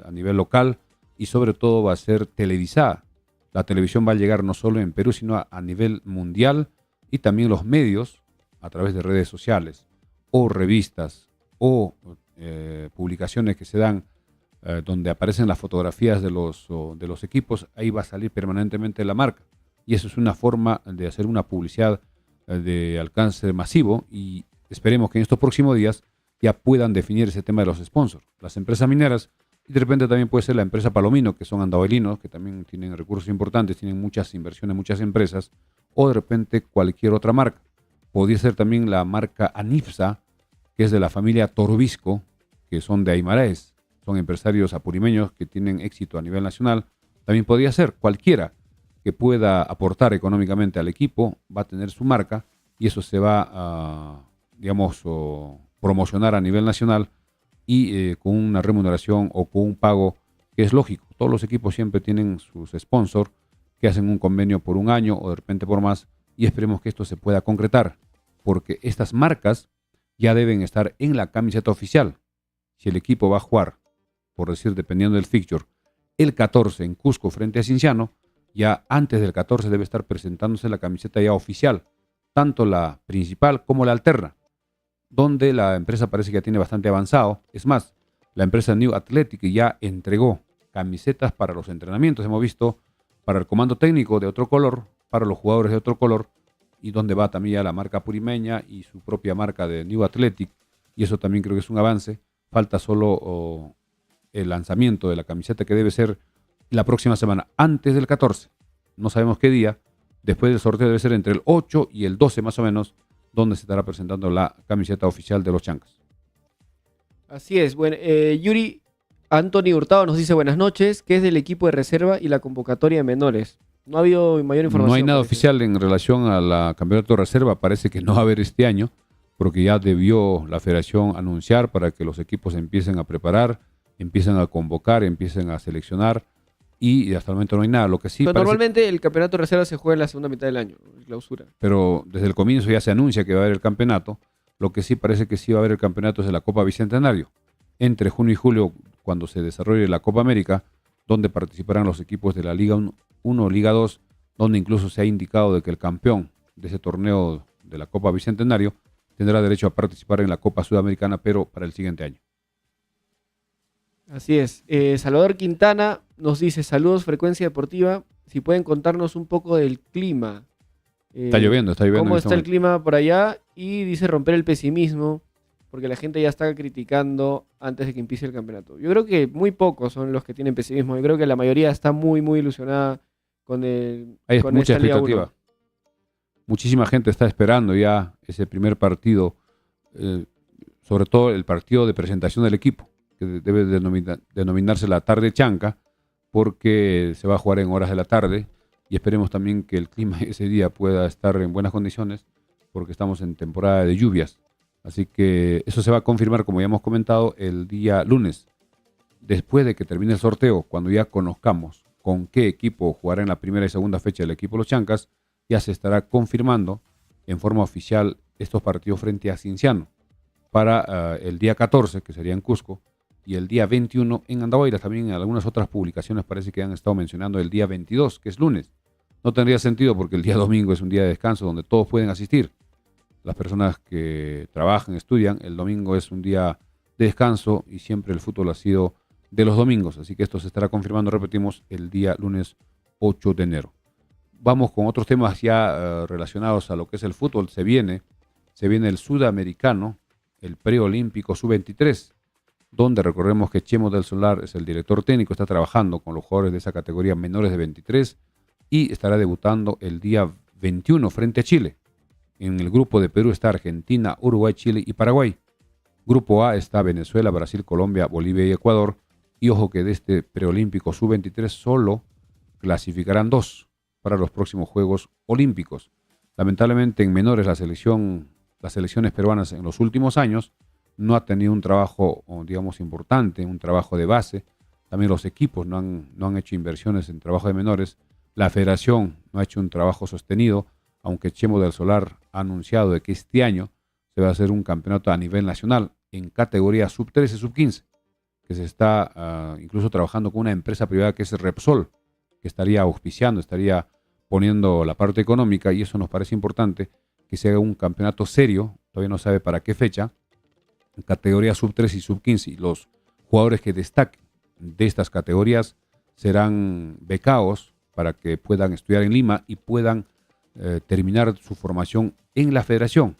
a nivel local y sobre todo va a ser televisada. La televisión va a llegar no solo en Perú, sino a nivel mundial y también los medios a través de redes sociales o revistas o publicaciones que se dan donde aparecen las fotografías de los equipos, ahí va a salir permanentemente la marca. Y eso es una forma de hacer una publicidad de alcance masivo y esperemos que en estos próximos días ya puedan definir ese tema de los sponsors. Las empresas mineras y de repente también puede ser la empresa Palomino, que son andahuelinos, que también tienen recursos importantes, tienen muchas inversiones, muchas empresas, o de repente cualquier otra marca. Podría ser también la marca Anifsa, que es de la familia Torbisco, que son de Aymaraes. Son empresarios apurimeños que tienen éxito a nivel nacional. También podría ser cualquiera que pueda aportar económicamente al equipo, va a tener su marca y eso se va a, digamos, promocionar a nivel nacional y con una remuneración o con un pago que es lógico. Todos los equipos siempre tienen sus sponsors que hacen un convenio por un año o de repente por más y esperemos que esto se pueda concretar porque estas marcas ya deben estar en la camiseta oficial. Si el equipo va a jugar, por decir, dependiendo del fixture, el 14 en Cusco frente a Cinciano, ya antes del 14 debe estar presentándose la camiseta ya oficial, tanto la principal como la alterna, donde la empresa parece que ya tiene bastante avanzado. Es más, la empresa New Athletic ya entregó camisetas para los entrenamientos, hemos visto, para el comando técnico de otro color, para los jugadores de otro color, y donde va también ya la marca purimeña y su propia marca de New Athletic, y eso también creo que es un avance. Falta solo el lanzamiento de la camiseta que debe ser la próxima semana, antes del 14. No sabemos qué día. Después del sorteo debe ser entre el 8 y el 12 más o menos, donde se estará presentando la camiseta oficial de los Chancas. Así es. Bueno, Yuri Anthony Hurtado nos dice buenas noches, que es del equipo de reserva y la convocatoria de menores. No ha habido mayor información. No hay nada oficial en relación a la campeonato de reserva. Parece que no va a haber este año, porque ya debió la federación anunciar para que los equipos empiecen a preparar, empiecen a convocar, empiecen a seleccionar y hasta el momento no hay nada. Lo que sí pero parece, normalmente el campeonato de reserva se juega en la segunda mitad del año, clausura. pero desde el comienzo ya se anuncia que va a haber el campeonato Lo que sí parece que sí va a haber el campeonato es de la Copa Bicentenario. Entre junio y julio, cuando se desarrolle la Copa América, donde participarán los equipos de la Liga 1, Liga 2, donde incluso se ha indicado de que el campeón de ese torneo de la Copa Bicentenario tendrá derecho a participar en la Copa Sudamericana, pero para el siguiente año. Así es. Salvador Quintana nos dice, saludos Frecuencia Deportiva, si pueden contarnos un poco del clima. Está lloviendo. ¿Cómo está el clima por allá? Y dice romper el pesimismo, porque la gente ya está criticando antes de que empiece el campeonato. Yo creo que muy pocos son los que tienen pesimismo. Yo creo que la mayoría está muy, muy ilusionada con Hay con mucha esta Liga expectativa. 1. Muchísima gente está esperando ya ese primer partido, sobre todo el partido de presentación del equipo, que debe denominarse la tarde chanca, porque se va a jugar en horas de la tarde y esperemos también que el clima ese día pueda estar en buenas condiciones, porque estamos en temporada de lluvias. Así que eso se va a confirmar, como ya hemos comentado, el día lunes, después de que termine el sorteo, cuando ya conozcamos con qué equipo jugará en la primera y segunda fecha el equipo Los Chancas, ya se estará confirmando en forma oficial estos partidos frente a Cienciano para el día 14, que sería en Cusco, y el día 21 en Andahuaylas. También en algunas otras publicaciones parece que han estado mencionando el día 22, que es lunes. No tendría sentido porque el día domingo es un día de descanso donde todos pueden asistir. Las personas que trabajan, estudian, el domingo es un día de descanso y siempre el fútbol ha sido de los domingos. Así que esto se estará confirmando, repetimos, el día lunes 8 de enero. Vamos con otros temas ya relacionados a lo que es el fútbol. Se viene el sudamericano, el preolímpico sub-23, donde recordemos que Chemo del Solar es el director técnico, está trabajando con los jugadores de esa categoría menores de 23 y estará debutando el día 21 frente a Chile. En el grupo de Perú está Argentina, Uruguay, Chile y Paraguay. Grupo A está Venezuela, Brasil, Colombia, Bolivia y Ecuador. Y ojo que de este preolímpico sub-23 solo clasificarán 2 para los próximos Juegos Olímpicos. Lamentablemente en menores las selecciones peruanas en los últimos años no ha tenido un trabajo, digamos, importante, un trabajo de base. También los equipos no han hecho inversiones en trabajo de menores. La federación no ha hecho un trabajo sostenido, aunque Chemo del Solar ha anunciado de que este año se va a hacer un campeonato a nivel nacional en categoría sub-13, sub-15, que se está incluso trabajando con una empresa privada que es Repsol, que estaría auspiciando, estaría poniendo la parte económica, y eso nos parece importante, que se haga un campeonato serio, todavía no sabe para qué fecha, en categoría sub-13 y sub-15, y los jugadores que destaquen de estas categorías serán becados para que puedan estudiar en Lima y puedan terminar su formación en la federación.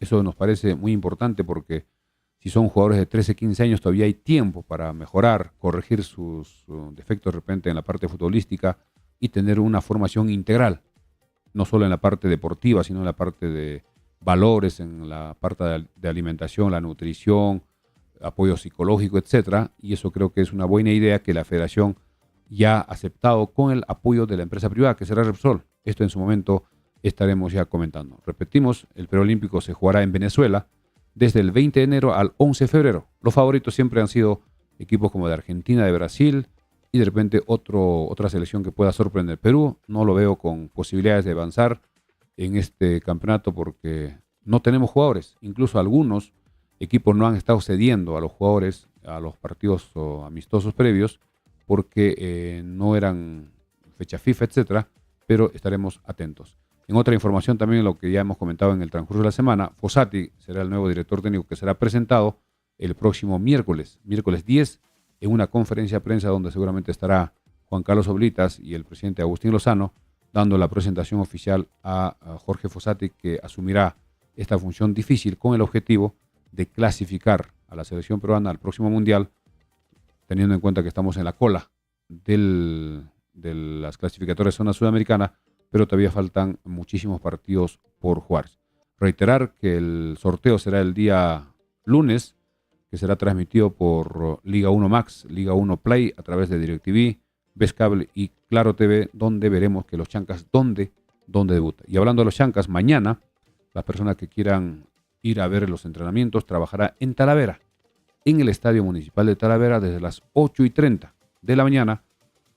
Eso nos parece muy importante porque si son jugadores de 13, 15 años todavía hay tiempo para mejorar, corregir sus defectos de repente en la parte futbolística y tener una formación integral, no solo en la parte deportiva, sino en la parte de valores, en la parte de alimentación, la nutrición, apoyo psicológico, etcétera. Y eso creo que es una buena idea que la federación ya ha aceptado con el apoyo de la empresa privada, que será Repsol. Esto en su momento estaremos ya comentando. Repetimos, el preolímpico se jugará en Venezuela desde el 20 de enero al 11 de febrero. Los favoritos siempre han sido equipos como de Argentina, de Brasil y de repente otra selección que pueda sorprender. Perú no lo veo con posibilidades de avanzar en este campeonato porque no tenemos jugadores. Incluso algunos equipos no han estado cediendo a los jugadores a los partidos amistosos previos porque no eran fecha FIFA, etcétera, pero estaremos atentos. En otra información también, lo que ya hemos comentado en el transcurso de la semana, Fossati será el nuevo director técnico que será presentado el próximo miércoles 10, en una conferencia de prensa donde seguramente estará Juan Carlos Oblitas y el presidente Agustín Lozano dando la presentación oficial a Jorge Fossati, que asumirá esta función difícil con el objetivo de clasificar a la selección peruana al próximo Mundial, teniendo en cuenta que estamos en la cola de las clasificatorias de zona sudamericana, pero todavía faltan muchísimos partidos por jugar. Reiterar que el sorteo será el día lunes, que será transmitido por Liga 1 Max, Liga 1 Play, a través de DirecTV, Best Cable y Claro TV, donde veremos que los Chancas, dónde debuta. Y hablando de los Chancas, mañana, las personas que quieran ir a ver los entrenamientos, trabajará en Talavera, en el Estadio Municipal de Talavera, desde las 8:30 de la mañana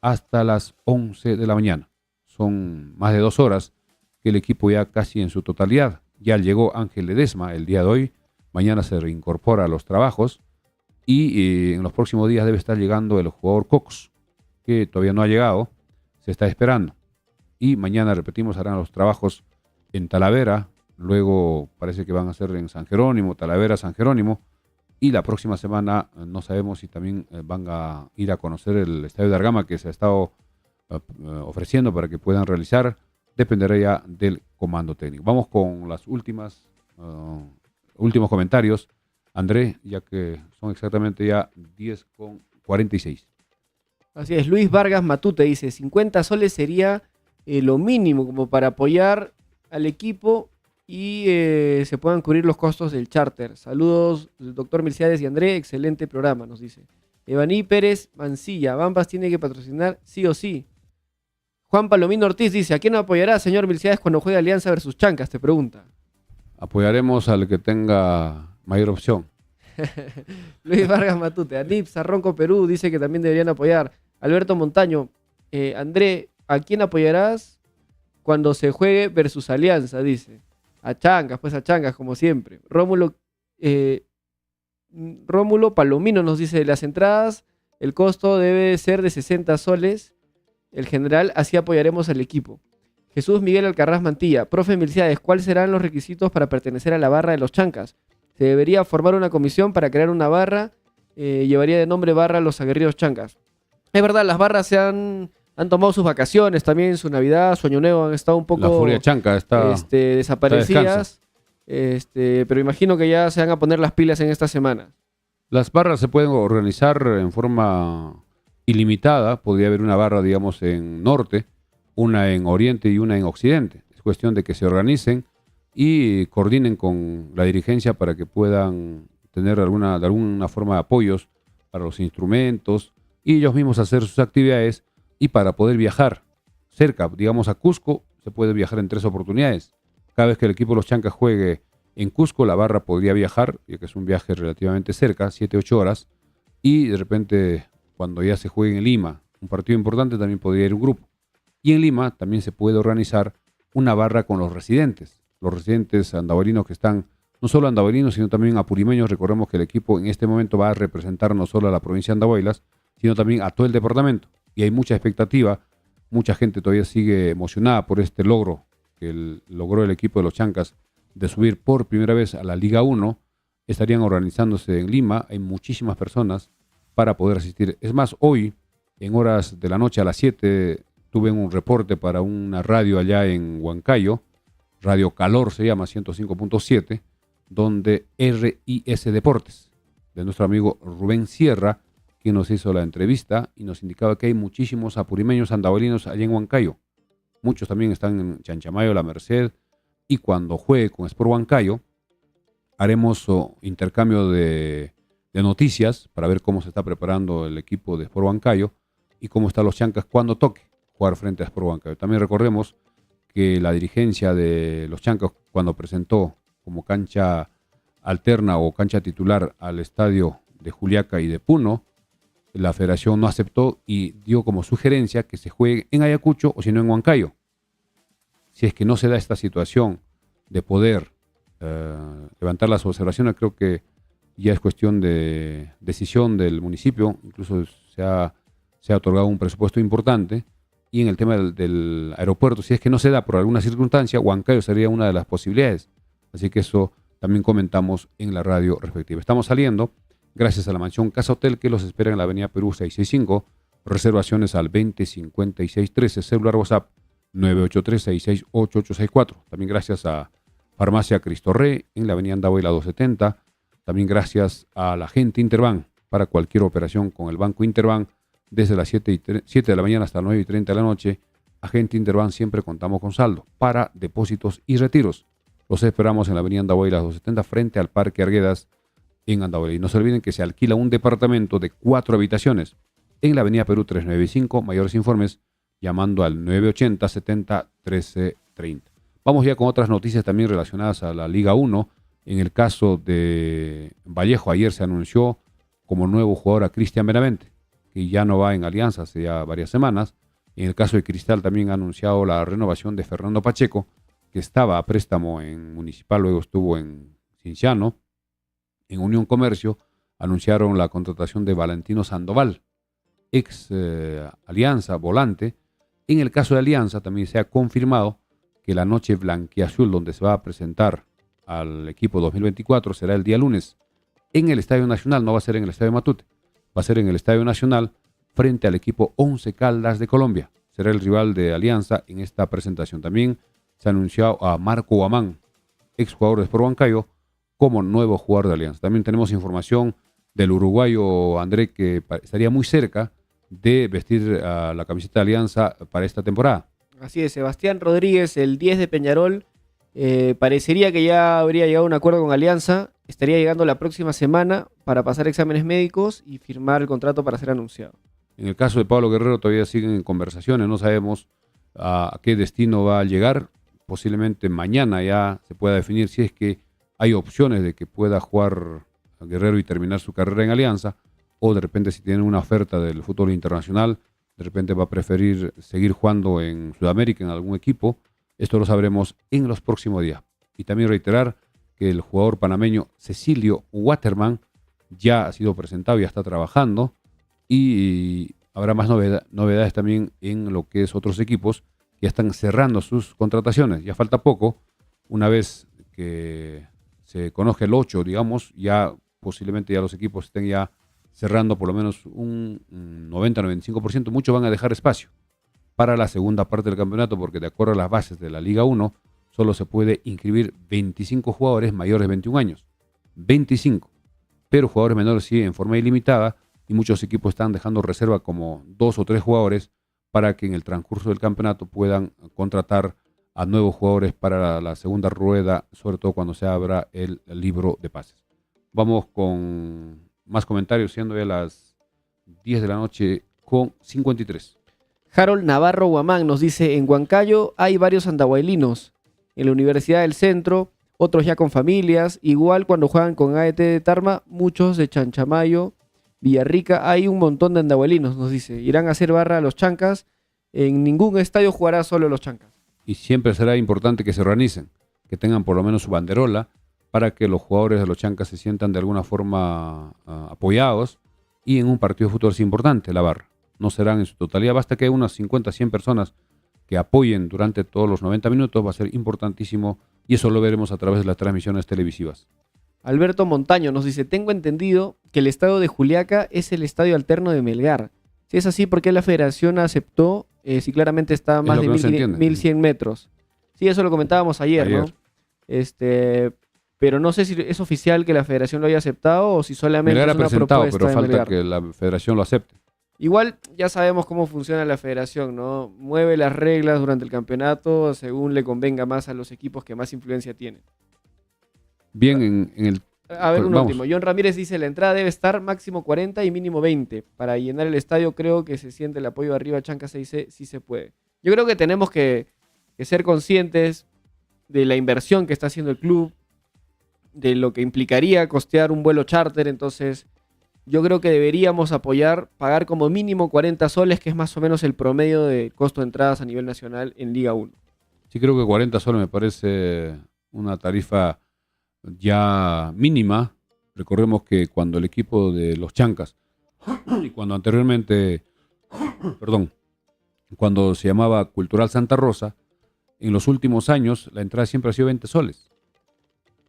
hasta las 11 de la mañana. Son más de 2 horas que el equipo ya casi en su totalidad Ya llegó Ángel Ledesma el día de hoy. Mañana se reincorpora a los trabajos. Y en los próximos días debe estar llegando el jugador Cox, que todavía no ha llegado. Se está esperando. Y mañana, repetimos, harán los trabajos en Talavera. Luego parece que van a ser en San Jerónimo, Talavera, San Jerónimo. Y la próxima semana no sabemos si también van a ir a conocer el estadio de Argama que se ha estado ofreciendo para que puedan realizar. Dependerá ya del comando técnico. Vamos con las últimos comentarios, André, ya que son exactamente ya 10:46. Así es, Luis Vargas Matute dice, 50 soles sería lo mínimo como para apoyar al equipo y se puedan cubrir los costos del charter. Saludos, doctor Milciades y André, excelente programa, nos dice. Evaní Pérez Mancilla, Bambas tiene que patrocinar sí o sí. Juan Palomino Ortiz dice, ¿a quién apoyará, señor Milciades, cuando juegue Alianza versus Chancas? Te pregunta. Apoyaremos al que tenga mayor opción. Luis Vargas Matute, Anips, Ronco Perú, dice que también deberían apoyar. Alberto Montaño, André, ¿a quién apoyarás cuando se juegue versus Alianza? Dice. A Chancas, pues a Chancas, como siempre. Rómulo Palomino nos dice, las entradas, el costo debe ser de 60 soles. El general, así apoyaremos al equipo. Jesús Miguel Alcarraz Mantilla, profe Milciades, ¿cuáles serán los requisitos para pertenecer a la barra de los Chancas? Se debería formar una comisión para crear una barra, llevaría de nombre barra Los Aguerridos Chancas. Es verdad, las barras han tomado sus vacaciones, también su Navidad, su Año Nuevo, han estado un poco La Furia Chanca está desaparecidas, pero imagino que ya se van a poner las pilas en esta semana. Las barras se pueden organizar en forma ilimitada. Podría haber una barra, digamos, en norte, una en oriente y una en occidente. Es cuestión de que se organicen y coordinen con la dirigencia para que puedan tener de alguna forma de apoyos para los instrumentos y ellos mismos hacer sus actividades. Y para poder viajar cerca, digamos a Cusco, se puede viajar en 3 oportunidades. Cada vez que el equipo de los Chancas juegue en Cusco, la barra podría viajar, ya que es un viaje relativamente cerca, 7-8 horas. Y de repente, cuando ya se juegue en Lima, un partido importante, también podría ir un grupo. Y en Lima también se puede organizar una barra con los residentes. Los residentes andaverinos que están, no solo andaverinos, sino también apurimeños. Recordemos que el equipo en este momento va a representar no solo a la provincia de Andahuaylas, sino también a todo el departamento. Y hay mucha expectativa, mucha gente todavía sigue emocionada por este logro que logró el equipo de los Chancas de subir por primera vez a la Liga 1. Estarían organizándose en Lima, hay muchísimas personas para poder asistir. Es más, hoy, en horas de la noche a las 7, tuve un reporte para una radio allá en Huancayo, Radio Calor se llama, 105.7, donde RIS Deportes, de nuestro amigo Rubén Sierra, que nos hizo la entrevista y nos indicaba que hay muchísimos apurimeños andaverinos allá en Huancayo. Muchos también están en Chanchamayo, La Merced, y cuando juegue con Sport Huancayo, haremos intercambio de noticias para ver cómo se está preparando el equipo de Sport Huancayo y cómo están los Chancas cuando toque jugar frente a Sport Huancayo. También recordemos que la dirigencia de los Chancas, cuando presentó como cancha alterna o cancha titular al estadio de Juliaca y de Puno, la federación no aceptó y dio como sugerencia que se juegue en Ayacucho o si no en Huancayo. Si es que no se da esta situación de poder levantar las observaciones, creo que ya es cuestión de decisión del municipio. Incluso se ha otorgado un presupuesto importante. Y en el tema del aeropuerto, si es que no se da por alguna circunstancia, Huancayo sería una de las posibilidades. Así que eso también comentamos en la radio respectiva. Estamos saliendo gracias a la mansión Casa Hotel que los espera en la avenida Perú 665. Reservaciones al 205613, celular WhatsApp 983-668864. También gracias a Farmacia Cristo Rey en la avenida Andahuayla 270. También gracias a la gente Interbank para cualquier operación con el Banco Interbank desde las 7 de la mañana hasta las 9:30 de la noche. Agente Interbank, siempre contamos con saldo para depósitos y retiros. Los esperamos en la avenida Andahuayla 270 frente al Parque Arguedas en Andahuayla. Y no se olviden que se alquila un departamento de 4 habitaciones en la avenida Perú 395. Mayores informes llamando al 980-70-1330. Vamos ya con otras noticias también relacionadas a la Liga 1. En el caso de Vallejo, ayer se anunció como nuevo jugador a Cristian Benavente, que ya no va en Alianza hace ya varias semanas. En el caso de Cristal también ha anunciado la renovación de Fernando Pacheco, que estaba a préstamo en Municipal, luego estuvo en Cinciano, en Unión Comercio, anunciaron la contratación de Valentino Sandoval, ex Alianza, volante. En el caso de Alianza también se ha confirmado que la noche blanquiazul donde se va a presentar al equipo 2024 será el día lunes en el Estadio Nacional, no va a ser en el Estadio Matute, va a ser en el Estadio Nacional frente al equipo Once Caldas de Colombia. Será el rival de Alianza en esta presentación. También se ha anunciado a Marco Guamán, ex jugador de Sport Huancayo, como nuevo jugador de Alianza. También tenemos información del uruguayo André, que estaría muy cerca de vestir la camiseta de Alianza para esta temporada. Así es, Sebastián Rodríguez, el 10 de Peñarol, parecería que ya habría llegado a un acuerdo con Alianza, estaría llegando la próxima semana para pasar exámenes médicos y firmar el contrato para ser anunciado. En el caso de Pablo Guerrero todavía siguen en conversaciones, no sabemos a qué destino va a llegar. Posiblemente mañana ya se pueda definir si es que hay opciones de que pueda jugar a Guerrero y terminar su carrera en Alianza, o de repente si tiene una oferta del fútbol internacional, de repente va a preferir seguir jugando en Sudamérica en algún equipo. Esto lo sabremos en los próximos días. Y también reiterar que el jugador panameño Cecilio Waterman ya ha sido presentado, ya está trabajando, y habrá más novedades también en lo que es otros equipos que ya están cerrando sus contrataciones. Ya falta poco, una vez que se conozca el 8, digamos, ya posiblemente ya los equipos estén ya cerrando por lo menos un 90-95%. Muchos van a dejar espacio para la segunda parte del campeonato, porque de acuerdo a las bases de la Liga 1, solo se puede inscribir 25 jugadores mayores de 21 años. 25. Pero jugadores menores sí en forma ilimitada, y muchos equipos están dejando reserva como 2 o 3 jugadores para que en el transcurso del campeonato puedan contratar a nuevos jugadores para la segunda rueda, sobre todo cuando se abra el libro de pases. Vamos con más comentarios, siendo ya las 10 de la noche con 53. Harold Navarro Guamán nos dice: en Huancayo hay varios andahuaylinos, en la Universidad del Centro, otros ya con familias, igual cuando juegan con AET de Tarma, muchos de Chanchamayo, Villarrica, hay un montón de andahuaylinos, nos dice. Irán a hacer barra a los chancas, en ningún estadio jugará solo los chancas. Y siempre será importante que se organicen, que tengan por lo menos su banderola, para que los jugadores de los chancas se sientan de alguna forma apoyados, y en un partido de fútbol es importante la barra. No serán en su totalidad, basta que haya unas 50, 100 personas que apoyen durante todos los 90 minutos, va a ser importantísimo, y eso lo veremos a través de las transmisiones televisivas. Alberto Montaño nos dice: tengo entendido que el estadio de Juliaca es el estadio alterno de Melgar. Si es así, ¿por qué la federación aceptó si claramente está a más de 1100 metros? Sí, eso lo comentábamos ayer, ¿no? Pero no sé si es oficial que la federación lo haya aceptado o si solamente Melgar es una ha presentado, propuesta pero de falta Melgar. que la federación lo acepte. Igual ya sabemos cómo funciona la federación, ¿no? Mueve las reglas durante el campeonato según le convenga más a los equipos que más influencia tienen. Bien, en el... A ver, un vamos. último. John Ramírez dice: la entrada debe estar máximo 40 y mínimo 20. Para llenar el estadio creo que se siente el apoyo de arriba. Chanca 6C, sí se puede. Yo creo que tenemos que ser conscientes de la inversión que está haciendo el club, de lo que implicaría costear un vuelo charter. Entonces yo creo que deberíamos apoyar, pagar como mínimo 40 soles, que es más o menos el promedio de costo de entradas a nivel nacional en Liga 1. Sí, creo que 40 soles me parece una tarifa ya mínima. Recordemos que cuando el equipo de los Chancas, y cuando anteriormente, cuando se llamaba Cultural Santa Rosa, en los últimos años la entrada siempre ha sido 20 soles.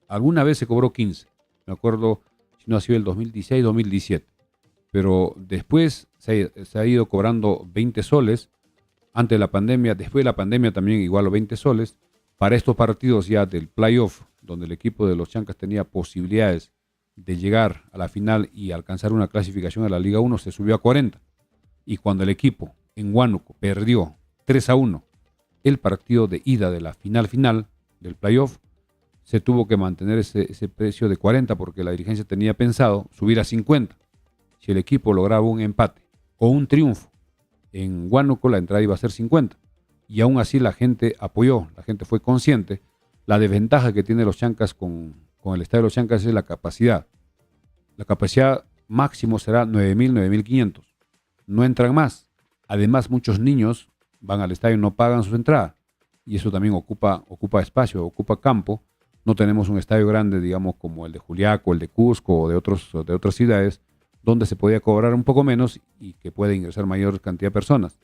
Alguna vez se cobró 15, me acuerdo si no ha sido el 2016, 2017. Pero después se ha ido cobrando 20 soles antes de la pandemia, después de la pandemia también igual a 20 soles. Para estos partidos ya del playoff, donde el equipo de los Chancas tenía posibilidades de llegar a la final y alcanzar una clasificación a la Liga 1, se subió a 40. Y cuando el equipo en Huánuco perdió 3-1 el partido de ida de la final del playoff, se tuvo que mantener ese precio de 40 porque la dirigencia tenía pensado subir a 50. Si el equipo lograba un empate o un triunfo en Huánuco, la entrada iba a ser 50. Y aún así la gente apoyó, la gente fue consciente. La desventaja que tiene los Chancas con el estadio de los Chancas es la capacidad. La capacidad máximo será 9.000, 9.500. No entran más. Además, muchos niños van al estadio y no pagan su entrada. y eso también ocupa espacio, ocupa campo. No tenemos un estadio grande, digamos, como el de Juliaco, el de Cusco o de otras ciudades, donde se podía cobrar un poco menos y que puede ingresar mayor cantidad de personas.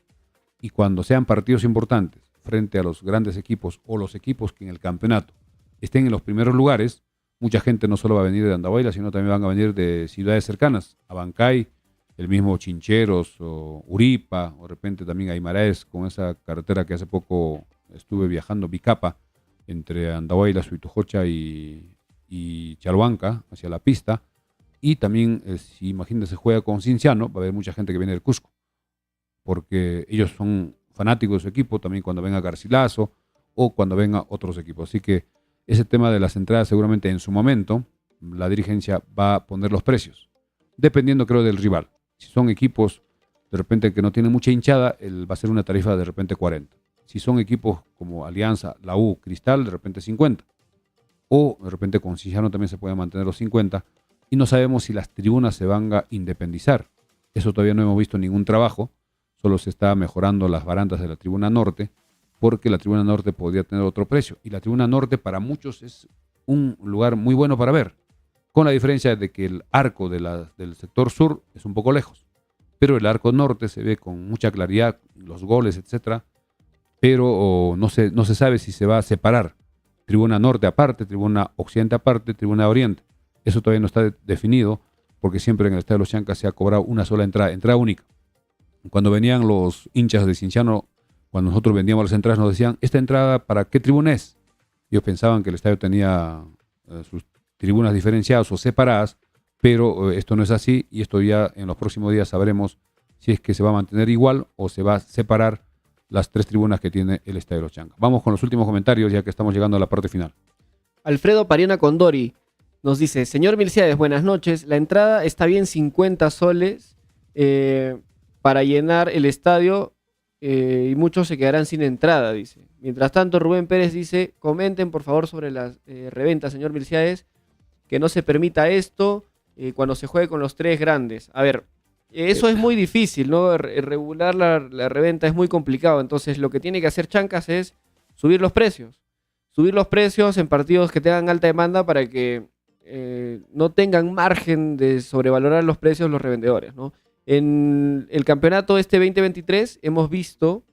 Y cuando sean partidos importantes frente a los grandes equipos o los equipos que en el campeonato estén en los primeros lugares, mucha gente no solo va a venir de Andahuayla, sino también van a venir de ciudades cercanas, Abancay, el mismo Chincheros o Uripa, o de repente también Aymaraes, con esa carretera que hace poco estuve viajando, Bicapa, entre Andahuayla, Suitujocha y Chalhuanca, hacia la pista. Y también, si imagínense, juega con Cinciano, va a haber mucha gente que viene del Cusco, porque ellos son fanáticos de su equipo, también cuando venga Garcilaso o cuando venga otros equipos. Así que ese tema de las entradas seguramente en su momento la dirigencia va a poner los precios, dependiendo creo del rival. Si son equipos de repente que no tienen mucha hinchada, va a ser una tarifa de repente 40. Si son equipos como Alianza, la U, Cristal, de repente 50. O de repente con Cinciano también se pueden mantener los 50. Y no sabemos si las tribunas se van a independizar. Eso todavía no hemos visto ningún trabajo. Solo se está mejorando las barandas de la tribuna norte, porque la tribuna norte podría tener otro precio. Y la tribuna norte para muchos es un lugar muy bueno para ver, con la diferencia de que el arco del sector sur es un poco lejos. Pero el arco norte se ve con mucha claridad, los goles, etcétera. Pero no se sabe si se va a separar tribuna norte aparte, tribuna occidente aparte, tribuna oriente. Eso todavía no está definido, porque siempre en el Estadio de los Chancas se ha cobrado una sola entrada única. Cuando venían los hinchas de Cinciano, cuando nosotros vendíamos las entradas, nos decían, ¿esta entrada para qué tribuna es? Ellos pensaban que el estadio tenía sus tribunas diferenciadas o separadas, pero esto no es así, y esto ya en los próximos días sabremos si es que se va a mantener igual o se va a separar las 3 tribunas que tiene el Estadio de los Chancas. Vamos con los últimos comentarios, ya que estamos llegando a la parte final. Alfredo Pariona Condori nos dice, señor Milciades, buenas noches. La entrada está bien 50 soles para llenar el estadio y muchos se quedarán sin entrada, dice. Mientras tanto, Rubén Pérez dice, comenten por favor sobre las reventas, señor Milciades, que no se permita esto cuando se juegue con los 3 grandes. A ver, eso es muy difícil, ¿no? Regular la reventa es muy complicado. Entonces, lo que tiene que hacer Chancas es subir los precios. Subir los precios en partidos que tengan alta demanda para que no tengan margen de sobrevalorar los precios los revendedores, ¿no? En el campeonato 2023 hemos visto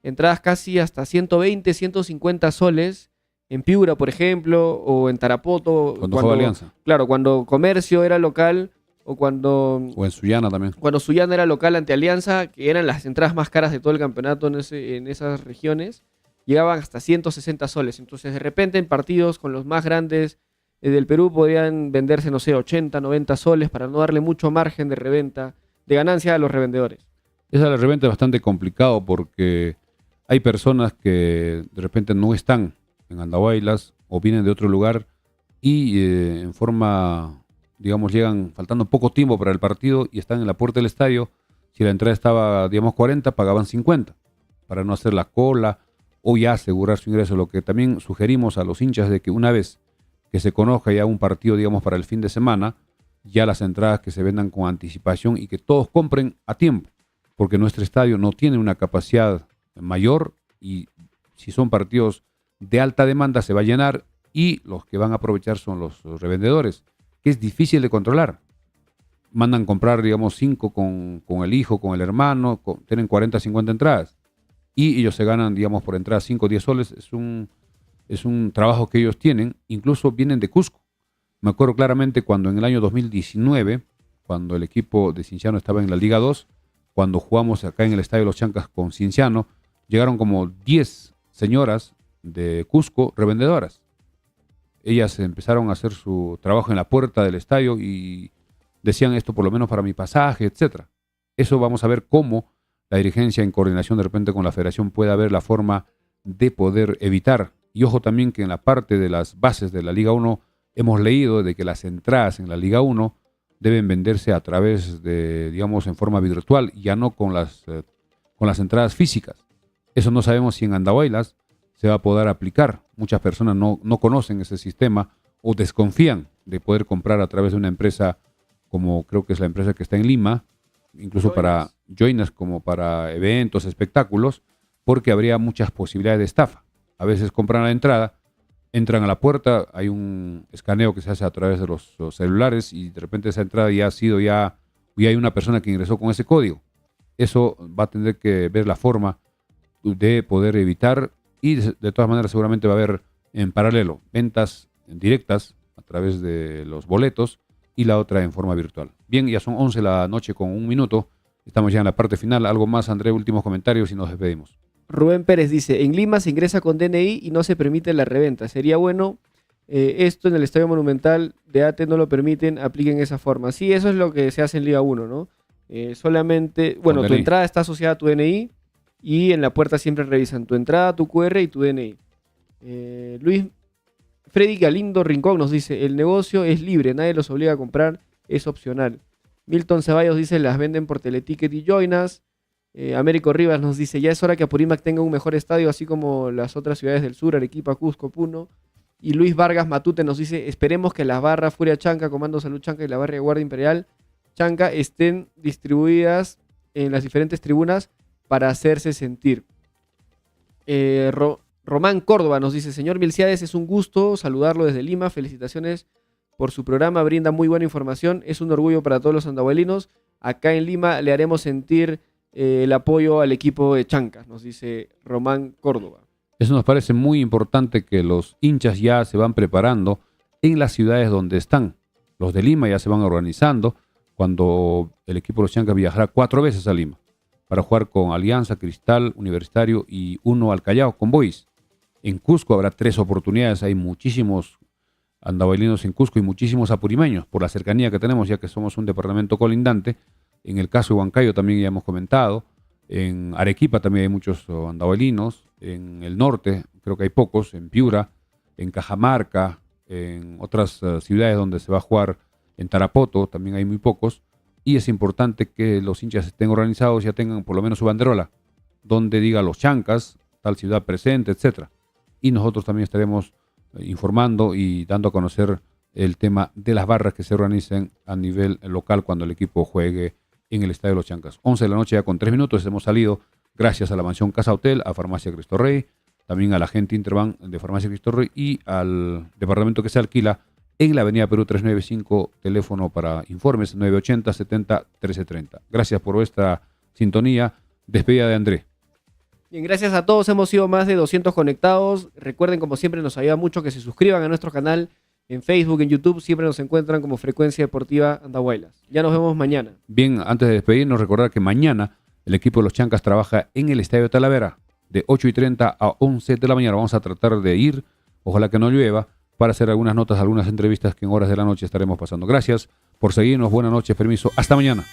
entradas casi hasta 120, 150 soles en Piura, por ejemplo, o en Tarapoto. Cuando juega Alianza. Claro, cuando Comercio era local o en Sullana también. Cuando Sullana era local ante Alianza, que eran las entradas más caras de todo el campeonato en esas regiones, llegaban hasta 160 soles. Entonces, de repente, en partidos con los más grandes del Perú podrían venderse, no sé, 80, 90 soles para no darle mucho margen de reventa, de ganancia a los revendedores. Esa de la reventa es bastante complicado porque hay personas que de repente no están en Andahuaylas o vienen de otro lugar y en forma, digamos, llegan faltando poco tiempo para el partido y están en la puerta del estadio. Si la entrada estaba, digamos, 40, pagaban 50 para no hacer la cola o ya asegurar su ingreso. Lo que también sugerimos a los hinchas de que una vez que se conozca ya un partido, digamos, para el fin de semana, ya las entradas que se vendan con anticipación y que todos compren a tiempo, porque nuestro estadio no tiene una capacidad mayor y si son partidos de alta demanda se va a llenar y los que van a aprovechar son los revendedores, que es difícil de controlar. Mandan comprar, digamos, 5 con el hijo, con el hermano, tienen 40, 50 entradas y ellos se ganan, digamos, por entrada 5 o 10 soles. Es un trabajo que ellos tienen, incluso vienen de Cusco. Me acuerdo claramente cuando en el año 2019, cuando el equipo de Cinciano estaba en la Liga 2, cuando jugamos acá en el Estadio de los Chancas con Cinciano, llegaron como 10 señoras de Cusco revendedoras. Ellas empezaron a hacer su trabajo en la puerta del estadio y decían esto por lo menos para mi pasaje, etc. Eso vamos a ver cómo la dirigencia en coordinación de repente con la federación puede ver la forma de poder evitar. Y ojo también que en la parte de las bases de la Liga 1 hemos leído de que las entradas en la Liga 1 deben venderse a través de, digamos, en forma virtual, ya no con las entradas físicas. Eso no sabemos si en Andahuaylas se va a poder aplicar. Muchas personas no conocen ese sistema o desconfían de poder comprar a través de una empresa como creo que es la empresa que está en Lima, incluso para Joinas como para eventos, espectáculos, porque habría muchas posibilidades de estafa. a veces compran la entrada, entran a la puerta, hay un escaneo que se hace a través de los celulares y de repente esa entrada ya hay una persona que ingresó con ese código. Eso va a tener que ver la forma de poder evitar y de todas maneras seguramente va a haber en paralelo ventas directas a través de los boletos y la otra en forma virtual. Bien, ya son 11 de la noche con 1 minuto. Estamos ya en la parte final. Algo más, André, últimos comentarios y nos despedimos. Rubén Pérez dice, en Lima se ingresa con DNI y no se permite la reventa. Sería bueno, esto en el Estadio Monumental de ATE no lo permiten, apliquen esa forma. Sí, eso es lo que se hace en Liga 1, ¿no? Solamente, bueno, tu entrada está asociada a tu DNI y en la puerta siempre revisan tu entrada, tu QR y tu DNI. Luis Freddy Galindo Rincón nos dice, el negocio es libre, nadie los obliga a comprar, es opcional. Milton Ceballos dice, las venden por Teleticket y Joinas. Américo Rivas nos dice, ya es hora que Apurímac tenga un mejor estadio, así como las otras ciudades del sur, Arequipa, Cusco, Puno. Y Luis Vargas Matute nos dice, esperemos que las barras Furia Chanca, Comando Salud Chanca y la barra de Guardia Imperial Chanca estén distribuidas en las diferentes tribunas para hacerse sentir. Román Córdoba nos dice, señor Milciades, es un gusto saludarlo desde Lima, felicitaciones por su programa, brinda muy buena información, es un orgullo para todos los andahuelinos. Acá en Lima le haremos sentir el apoyo al equipo de Chanca, nos dice Román Córdoba. Eso nos parece muy importante, que los hinchas ya se van preparando en las ciudades donde están. Los de Lima ya se van organizando cuando el equipo de los Chancas viajará 4 veces a Lima para jugar con Alianza, Cristal, Universitario y uno al Callao con Boys. En Cusco habrá 3 oportunidades, hay muchísimos andahuaylinos en Cusco y muchísimos apurimeños por la cercanía que tenemos, ya que somos un departamento colindante. En el caso de Huancayo también ya hemos comentado, en Arequipa también hay muchos andahuaylinos, en el norte creo que hay pocos, en Piura, en Cajamarca, en otras ciudades donde se va a jugar, en Tarapoto también hay muy pocos, y es importante que los hinchas estén organizados, ya tengan por lo menos su banderola, donde diga los Chancas, tal ciudad presente, etcétera. Y nosotros también estaremos informando y dando a conocer el tema de las barras que se organicen a nivel local cuando el equipo juegue en el Estadio de los Chancas. 11 de la noche ya con 3 minutos, hemos salido gracias a la mansión Casa Hotel, a Farmacia Cristo Rey, también a la gente Interbank de Farmacia Cristo Rey y al departamento que se alquila en la avenida Perú 395, teléfono para informes 980-70-1330. Gracias por vuestra sintonía. Despedida de André. Bien, gracias a todos, hemos sido más de 200 conectados. Recuerden, como siempre, nos ayuda mucho que se suscriban a nuestro canal en Facebook, en YouTube. Siempre nos encuentran como Frecuencia Deportiva Andahuaylas. Ya nos vemos mañana. Bien, antes de despedirnos, recordar que mañana el equipo de los Chancas trabaja en el Estadio Talavera de 8:30 a 11 de la mañana. Vamos a tratar de ir, ojalá que no llueva, para hacer algunas notas, algunas entrevistas que en horas de la noche estaremos pasando. Gracias por seguirnos, buenas noches, permiso, hasta mañana.